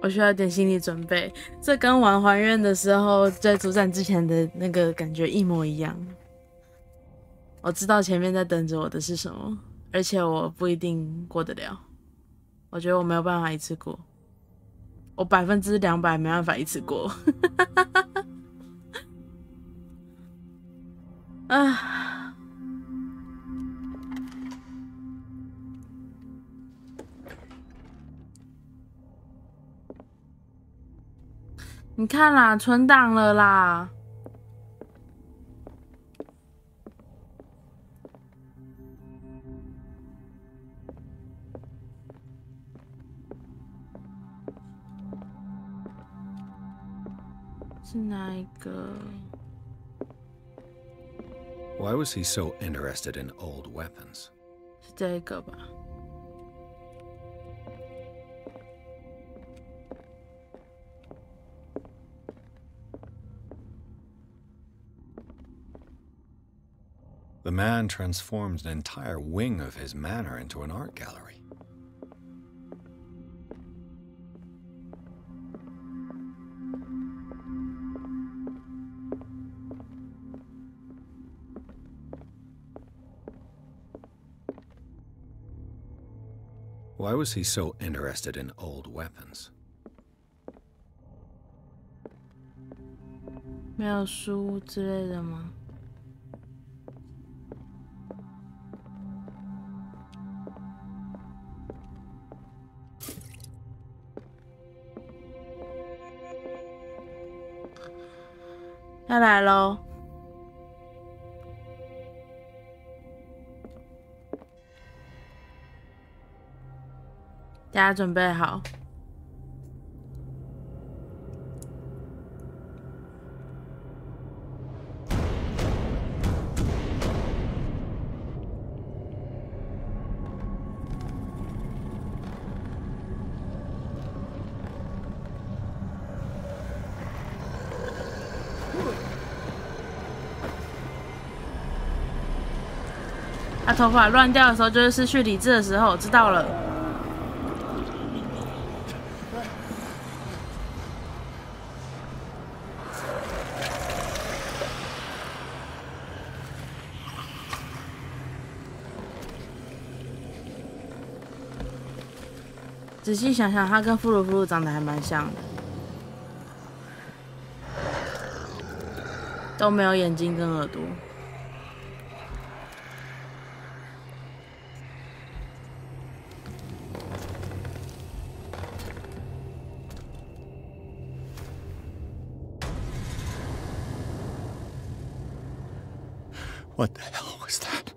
我需要点心理准备。这跟玩还愿的时候在主战之前的那个感觉一模一样。我知道前面在等着我的是什么，而且我不一定过得了。我觉得我没有办法一次过，我200%没办法一次过。啊！你看啦，存档了啦。是哪一个？ Why was he so interested in old weapons? 是这个吧？ The man transformed an entire wing of his manor into an art gallery. Why was he so interested in old weapons? 没有书之类的吗？ 要来喽！大家准备好。他头发乱掉的时候，就是失去理智的时候。知道了。仔细想想，他跟弗鲁长得还蛮像的，都没有眼睛跟耳朵。 What the hell was that?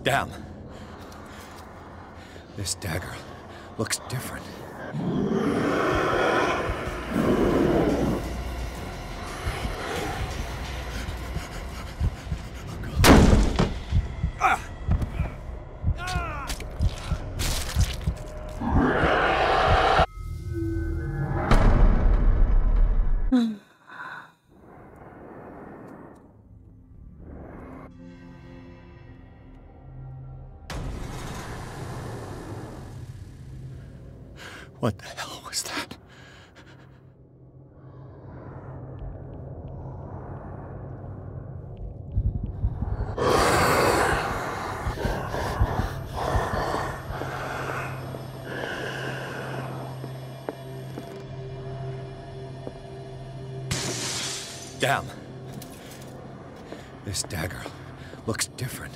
Damn. This dagger looks different. What the hell was that? Damn. This dagger looks different.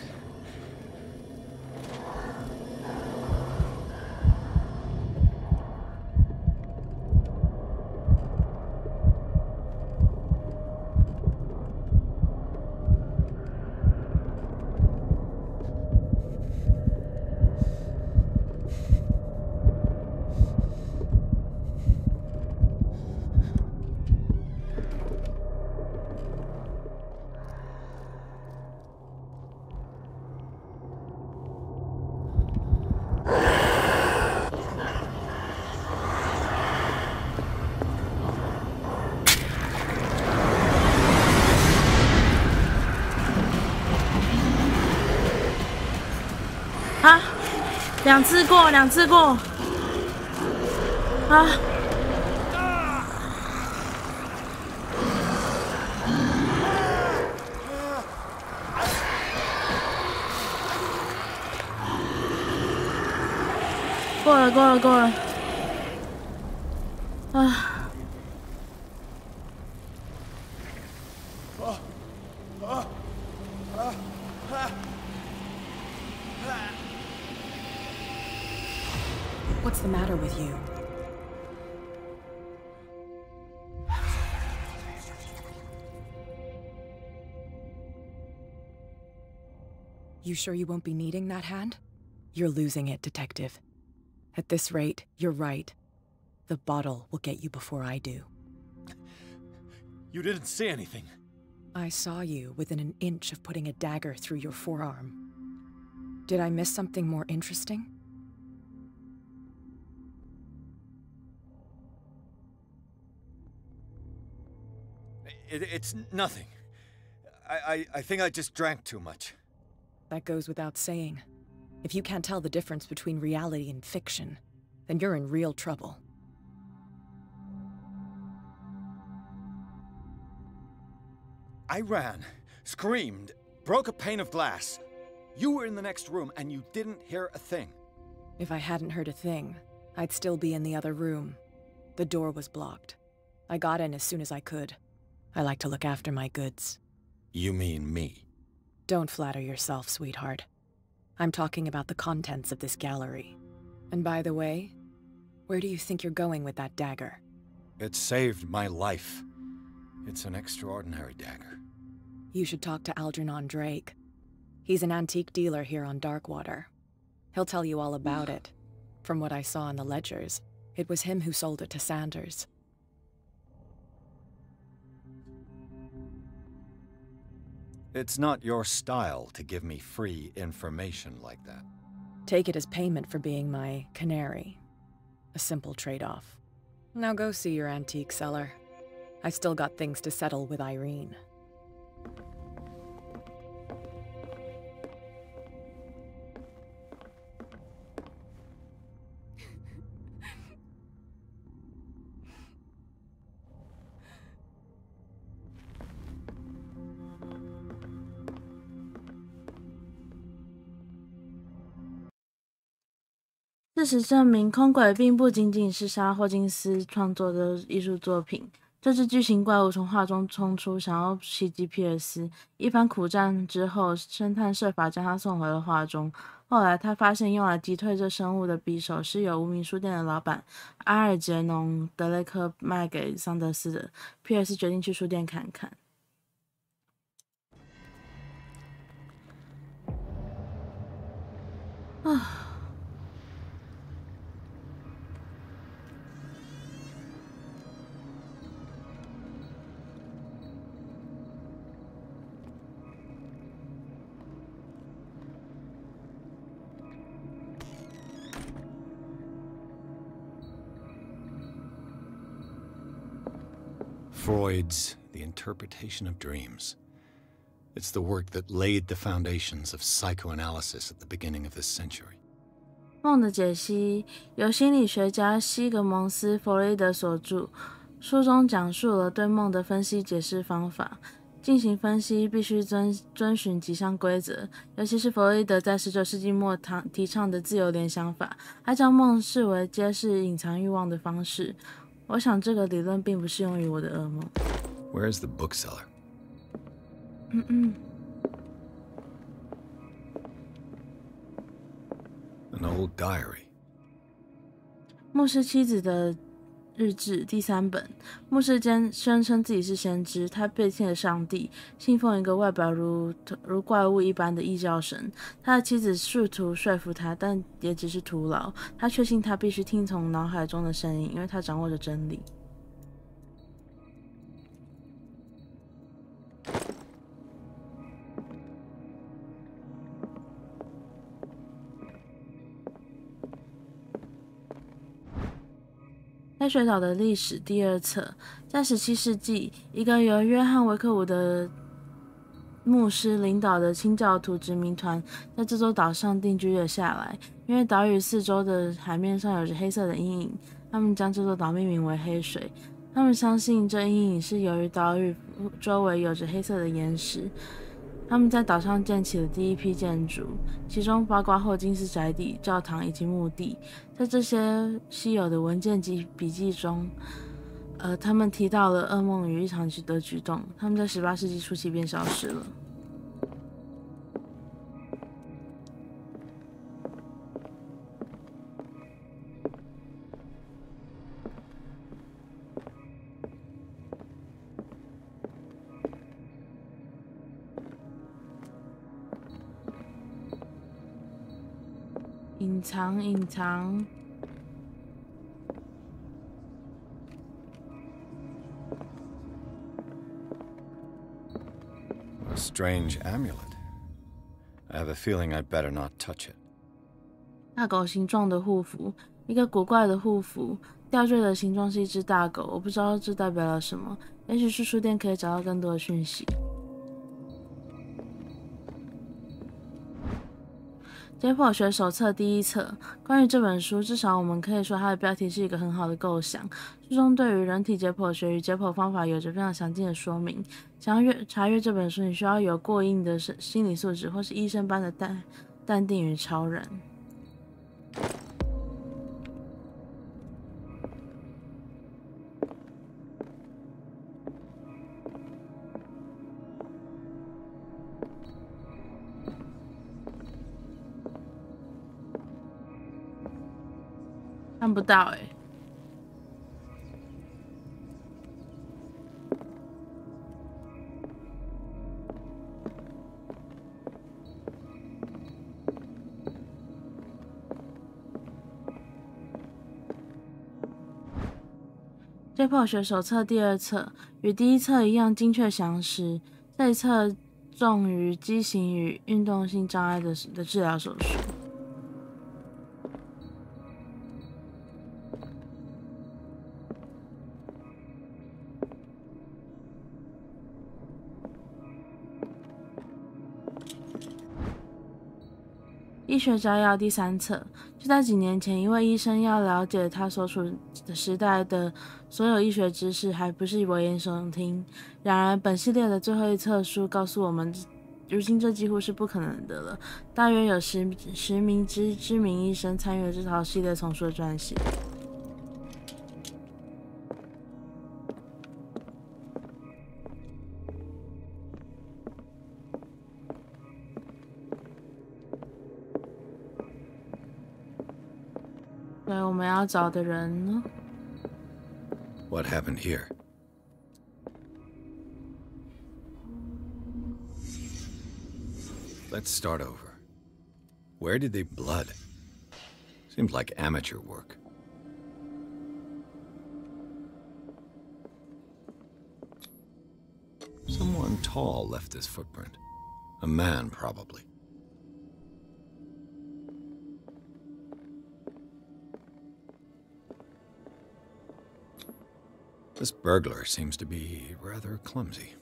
2次过，2次过。啊！过了，过了，过了。啊！ What's the matter with you? You sure you won't be needing that hand? You're losing it, Detective. At this rate, you're right. The bottle will get you before I do. You didn't see anything. I saw you within an inch of putting a dagger through your forearm. Did I miss something more interesting? It's nothing. I think I just drank too much. That goes without saying. If you can't tell the difference between reality and fiction, then you're in real trouble. I ran, screamed, broke a pane of glass. You were in the next room and you didn't hear a thing. If I hadn't heard a thing, I'd still be in the other room. The door was blocked. I got in as soon as I could. I like to look after my goods. You mean me? Don't flatter yourself, sweetheart. I'm talking about the contents of this gallery. And by the way, where do you think you're going with that dagger? It saved my life. It's an extraordinary dagger. You should talk to Algernon Drake. He's an antique dealer here on Darkwater. He'll tell you all about it. From what I saw in the ledgers, it was him who sold it to Sanders. It's not your style to give me free information like that. Take it as payment for being my canary. A simple trade-off. Now go see your antique seller. I've still got things to settle with Irene. 事实证明，空轨并不仅仅是沙霍金斯创作的艺术作品。这只巨型怪物从画中冲出，想要袭击皮尔斯。一番苦战之后，侦探设法将他送回了画中。后来，他发现用来击退这生物的匕首是由无名书店的老板阿尔杰农·德雷克卖给桑德斯的。皮尔斯决定去书店看看。啊。 Freud's The Interpretation of Dreams. It's the work that laid the foundations of psychoanalysis at the beginning of this century. 梦的解析由心理学家西格蒙斯·弗洛伊德所著，书中讲述了对梦的分析解释方法。进行分析必须遵循几项规则，尤其是弗洛伊德在19世纪末提倡的自由联想法，他将梦视为揭示隐藏欲望的方式。 我想这个理论并不适用于我的噩梦。Where's the bookseller? An old diary. 牧师妻子的日志第3本。牧师宣称自己是先知，他背弃了上帝，信奉一个外表如怪物一般的异教神。他的妻子试图说服他，但也只是徒劳。他确信他必须听从脑海中的声音，因为他掌握着真理。 黑水岛的历史第2册，在17世纪，一个由约翰·维克伍德牧师领导的清教徒殖民团在这座岛上定居了下来。因为岛屿四周的海面上有着黑色的阴影，他们将这座岛命名为黑水。他们相信这阴影是由于岛屿周围有着黑色的岩石。他们在岛上建起了第一批建筑，其中包括霍金斯宅邸、教堂以及墓地。在这些稀有的文件及笔记中，他们提到了噩梦与异常的举动。他们在18世纪初期便消失了。隐藏，隐藏。A strange amulet. I have a feeling I'd better not touch it. 大狗形状的护符，一个古怪的护符，吊坠的形状是一只大狗，我不知道这代表了什么。也许去书店可以找到更多的讯息。解剖学手册第1册。关于这本书，至少我们可以说它的标题是一个很好的构想。书中对于人体解剖学与解剖方法有着非常详尽的说明。想要查阅这本书，你需要有过硬的心理素质，或是医生般的淡定与超然。看不到欸。解剖学手册第2册与第1册一样精确详实，这一册重于畸形与运动性障碍的治疗手术。医学摘要第3册，就在几年前，一位医生要了解他所处的时代的所有医学知识，还不是危言耸听。然而，本系列的最后一册书告诉我们，如今这几乎是不可能的了。大约有10名知名医生参与了这套系列丛书的撰写。所以我们要找的人呢 What happened here? Let's start over. Where did they blood? Seems like amateur work. Someone tall left this footprint. A man, probably. This burglar seems to be rather clumsy.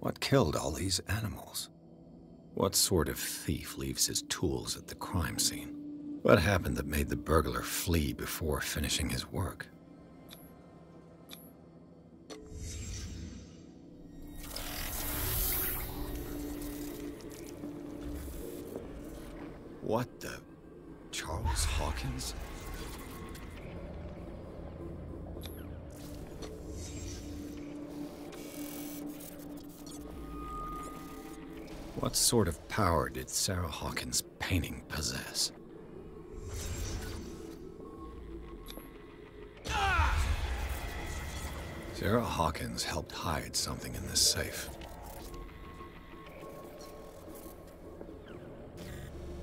What killed all these animals? What sort of thief leaves his tools at the crime scene? What happened that made the burglar flee before finishing his work? What the... Charles Hawkins? What sort of power did Sarah Hawkins' painting possess? Sarah Hawkins helped hide something in this safe.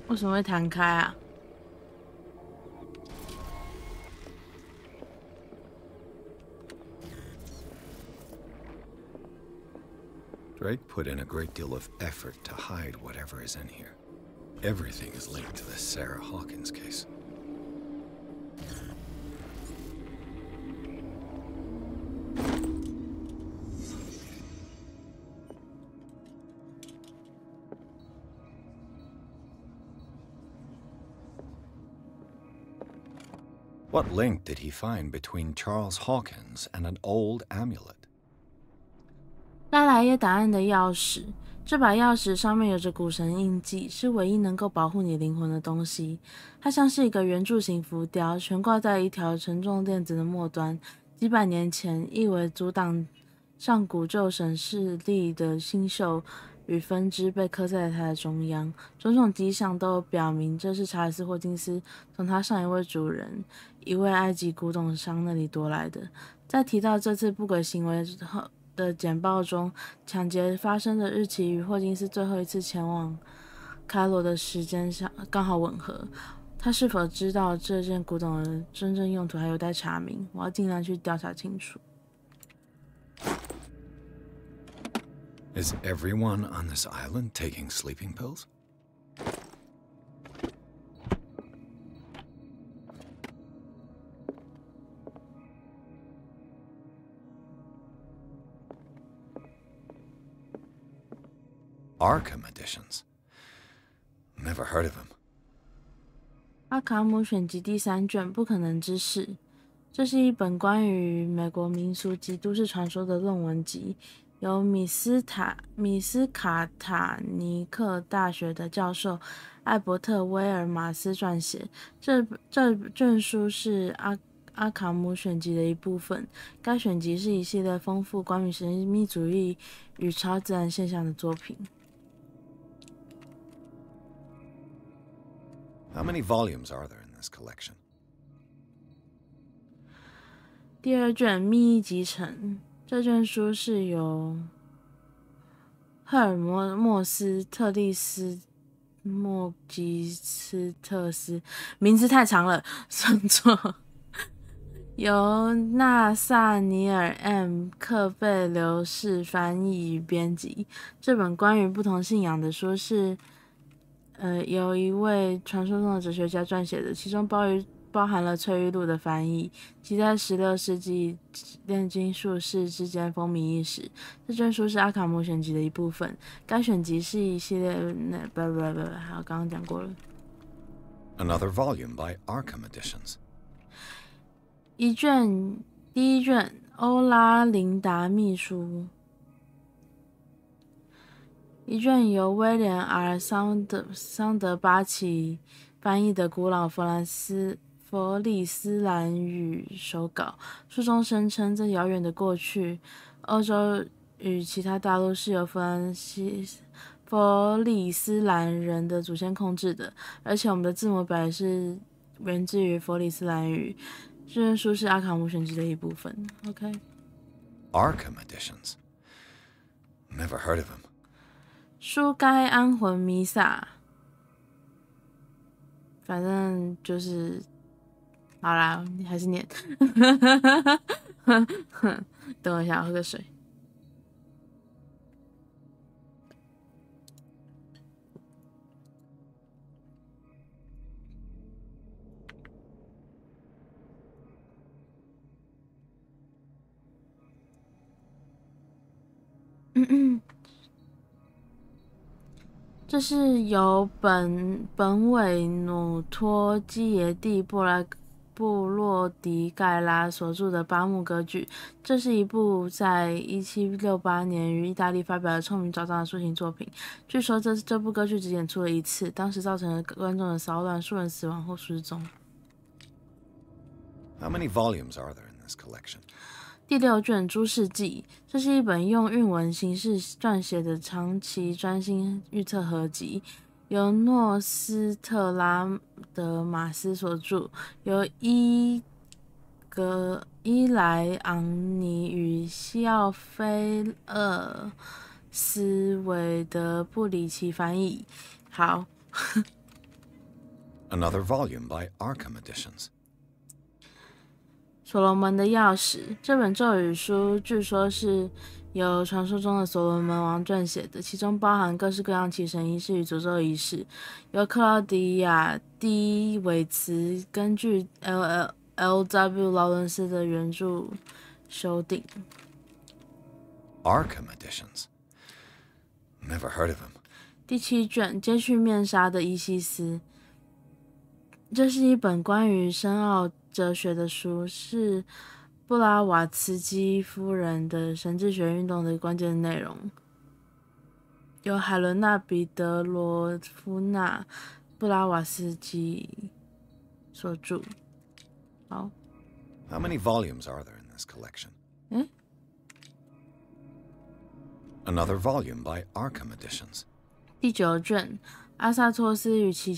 为什么会弹开啊？ Drake put in a great deal of effort to hide whatever is in here. Everything is linked to the Sarah Hawkins case. What link did he find between Charles Hawkins and an old amulet? 拉莱耶档案的钥匙，这把钥匙上面有着古神印记，是唯一能够保护你灵魂的东西。它像是一个圆柱形浮雕，悬挂在一条沉重链子的末端。几百年前，一为阻挡上古旧神势力的星宿与分支被刻在它的中央。种种迹象都表明，这是查尔斯·霍金斯从他上一位主人，一位埃及古董商那里夺来的。在提到这次不轨行为后的简报中，抢劫发生的日期与霍金斯最后一次前往开罗的时间上刚好吻合。他是否知道这件古董的真正用途还有待查明，我要尽量去调查清楚。Is everyone on this island taking sleeping pills? Arkham editions. Never heard of him. 阿卡姆选集第3卷《不可能之事》，这是一本关于美国民俗及都市传说的论文集，由米斯卡塔尼克大学的教授艾伯特·威尔马斯撰写。这卷书是阿卡姆选集的一部分。该选集是一系列丰富关于神秘主义与超自然现象的作品。How many volumes are there in this collection? 第2卷《秘密集成》，这卷书是由赫尔墨斯特利斯莫吉斯特斯，名字太长了，算作由纳萨尼尔 ·M. 克贝留士翻译与编辑。这本关于不同信仰的书是由一位传说中的哲学家撰写的，其中包含了翠玉录的翻译，其在16世纪炼金术士之间风靡一时。这卷书是阿卡姆选集的一部分。该选集是一系列好，刚刚讲过了。Another volume by Arkham Editions. 第1卷欧拉琳达秘书。一卷由威廉 ·R. 桑德巴奇翻译的古老佛里斯兰语手稿，书中声称在遥远的过去，欧洲与其他大陆是由佛里斯兰人的祖先控制的，而且我们的字母表也是源自于佛里斯兰语。这卷书是阿卡姆选集的一部分。OK。Arkham Editions. Never heard of him. 书该安魂弥撒，反正就是好啦，你还是念。等我一下，喝个水。这是由本韦努托基耶蒂布洛迪盖拉所著的八幕歌剧。这是一部在1768年于意大利发表的臭名昭彰的抒情作品。据说这部歌剧只演出了1次，当时造成了观众的骚乱，数人死亡或失踪。How many volumes are there in this collection? 第6卷《诸世纪》，这是一本用韵文形式撰写的长期专心预测合集，由诺斯特拉德马斯所著，由伊昂尼与西奥菲厄斯韦德布里奇翻译。好。Another volume by Arkham Editions. 所罗门的钥匙这本咒语书据说是由传说中的所罗门王撰写的，其中包含各式各样祈神仪式与诅咒仪式，由克劳迪亚 ·D 韦茨根据 L.W. 劳伦斯的原著修订。Arkham Editions. Never heard of him. 第7卷揭去面纱的伊西斯，这是一本关于深奥哲学的书，是布拉瓦茨基夫人的神智学运动的关键内容，由海伦娜·彼得罗夫娜·布拉瓦斯基所著。好。How many volumes are there in this collection? Another volume by Arkham Editions. 第9卷，阿萨托斯及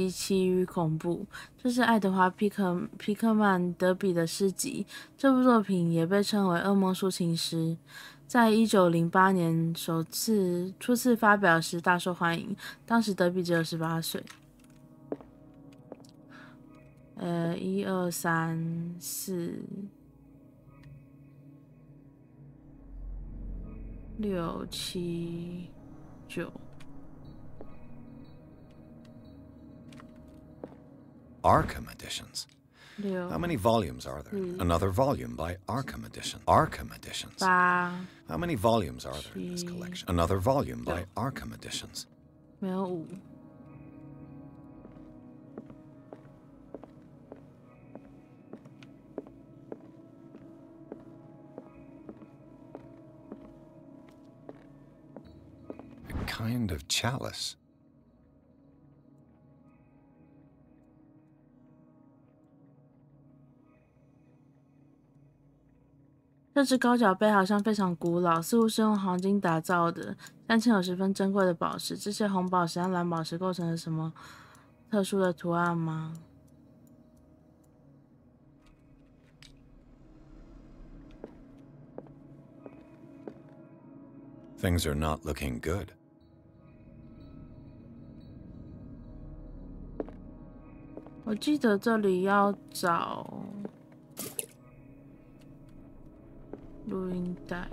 其余恐怖，这是爱德华·皮克曼德比的诗集。这部作品也被称为噩梦抒情诗，在1908年初次发表时大受欢迎，当时德比只有18岁。1、2、3、4、6、7、9。Arkham Editions. How many volumes are there? Another volume by Arkham Editions. Arkham Editions. How many volumes are there in this collection? Another volume by Arkham Editions. 没有5。A kind of chalice. 这只高脚杯好像非常古老，似乎是用黄金打造的，但嵌有十分珍贵的宝石。这些红宝石和蓝宝石构成了什么特殊的图案吗？ Things are not looking good. 我记得这里要找录音带。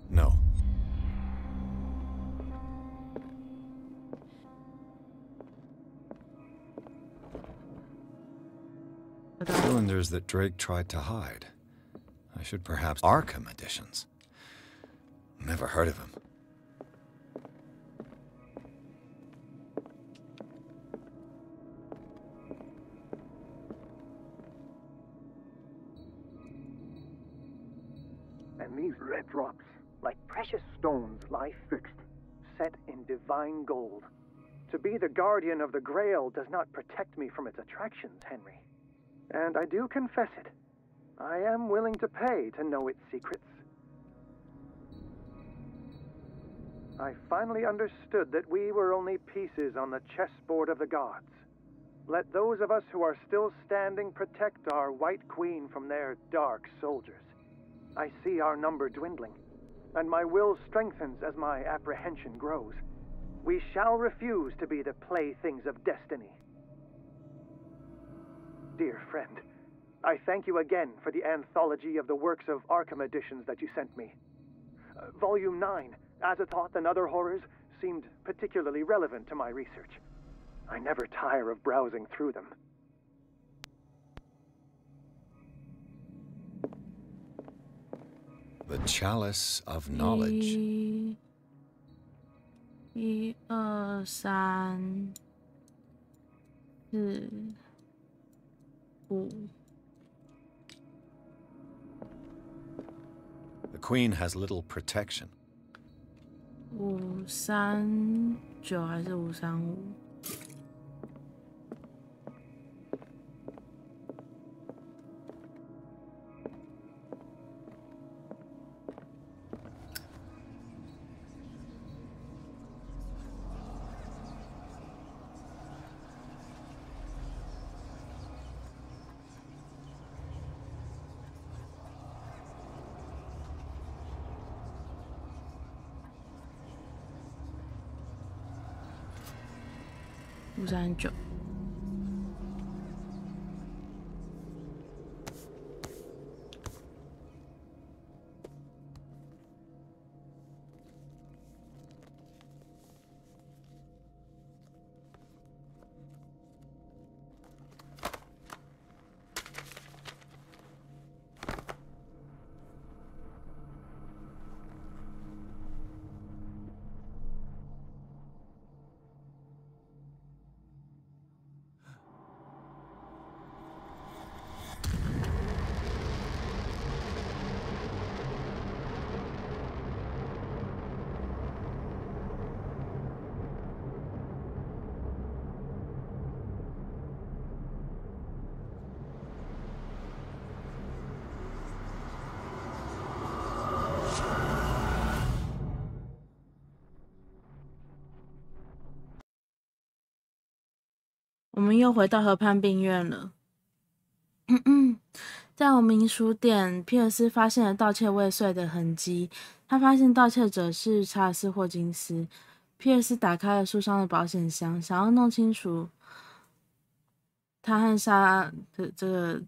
No. Cylinders that Drake tried to hide. I should perhaps... Arkham Editions. Never heard of him. And these red drops, like precious stones, lie fixed, set in divine gold. To be the guardian of the Grail does not protect me from its attractions, Henry. And I do confess it. I am willing to pay to know its secrets. I finally understood that we were only pieces on the chessboard of the gods. Let those of us who are still standing protect our White Queen from their dark soldiers. I see our number dwindling, and my will strengthens as my apprehension grows. We shall refuse to be the playthings of destiny. Dear friend, I thank you again for the anthology of the works of Arkham Editions that you sent me. Volume 9, Azathoth and Other Horrors, seemed particularly relevant to my research. I never tire of browsing through them. The Chalice of Knowledge. 1、2、3、4、5。The Queen has little protection. 539还是535？539。我们又回到河畔病院了。在我民书店，皮尔斯发现了盗窃未遂的痕迹。他发现盗窃者是查尔斯·霍金斯。皮尔斯打开了书上的保险箱，想要弄清楚他和莎的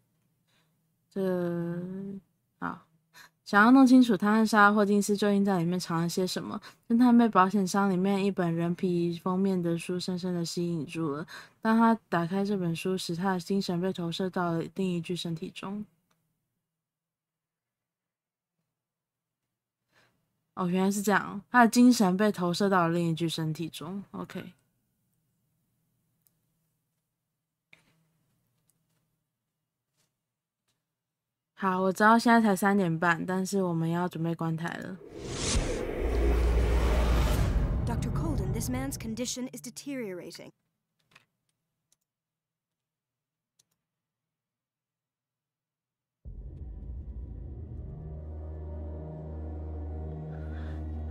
想要弄清楚他和莎霍金斯究竟在里面藏了些什么。侦探被保险箱里面一本人皮封面的书深深的吸引住了。当他打开这本书时，他的精神被投射到了另一具身体中。哦，原来是这样，他的精神被投射到了另一具身体中。OK。好，我知道现在才3点半，但是我们要准备关台了。Dr. Colden, this man's condition is deteriorating.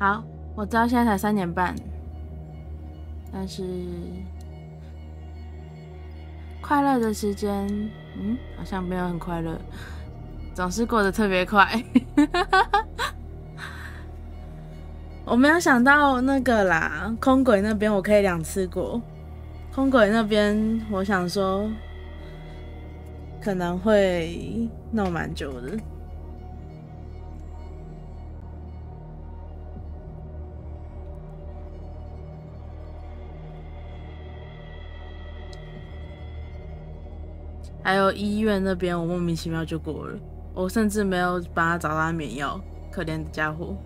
好，我知道现在才3点半，但是快乐的时间，好像没有很快乐。总是过得特别快。我没有想到那个啦，空轨那边我可以2次过。空轨那边我想说可能会弄蛮久的。还有医院那边我莫名其妙就过了。我甚至没有帮他找到安眠药，可怜的家伙。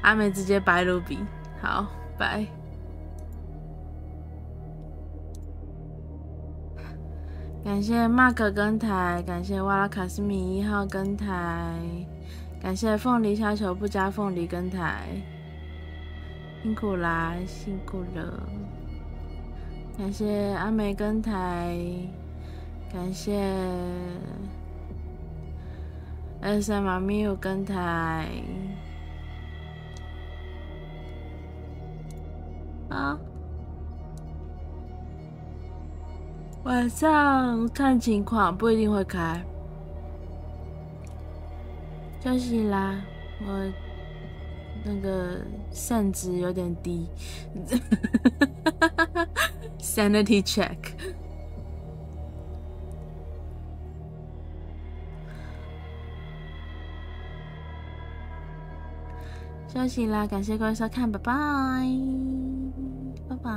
阿美直接白卢比，好，拜。感谢 Mark 跟台，感谢瓦拉卡斯米1号跟台，感谢凤梨虾球不加凤梨跟台，辛苦啦，辛苦了。感谢阿美跟台，感谢 SM 咪有跟台。晚上看情况，不一定会开。休息啦，我那个肾值有点低。Sanity check。休息啦，感谢各位收看，拜拜，拜拜。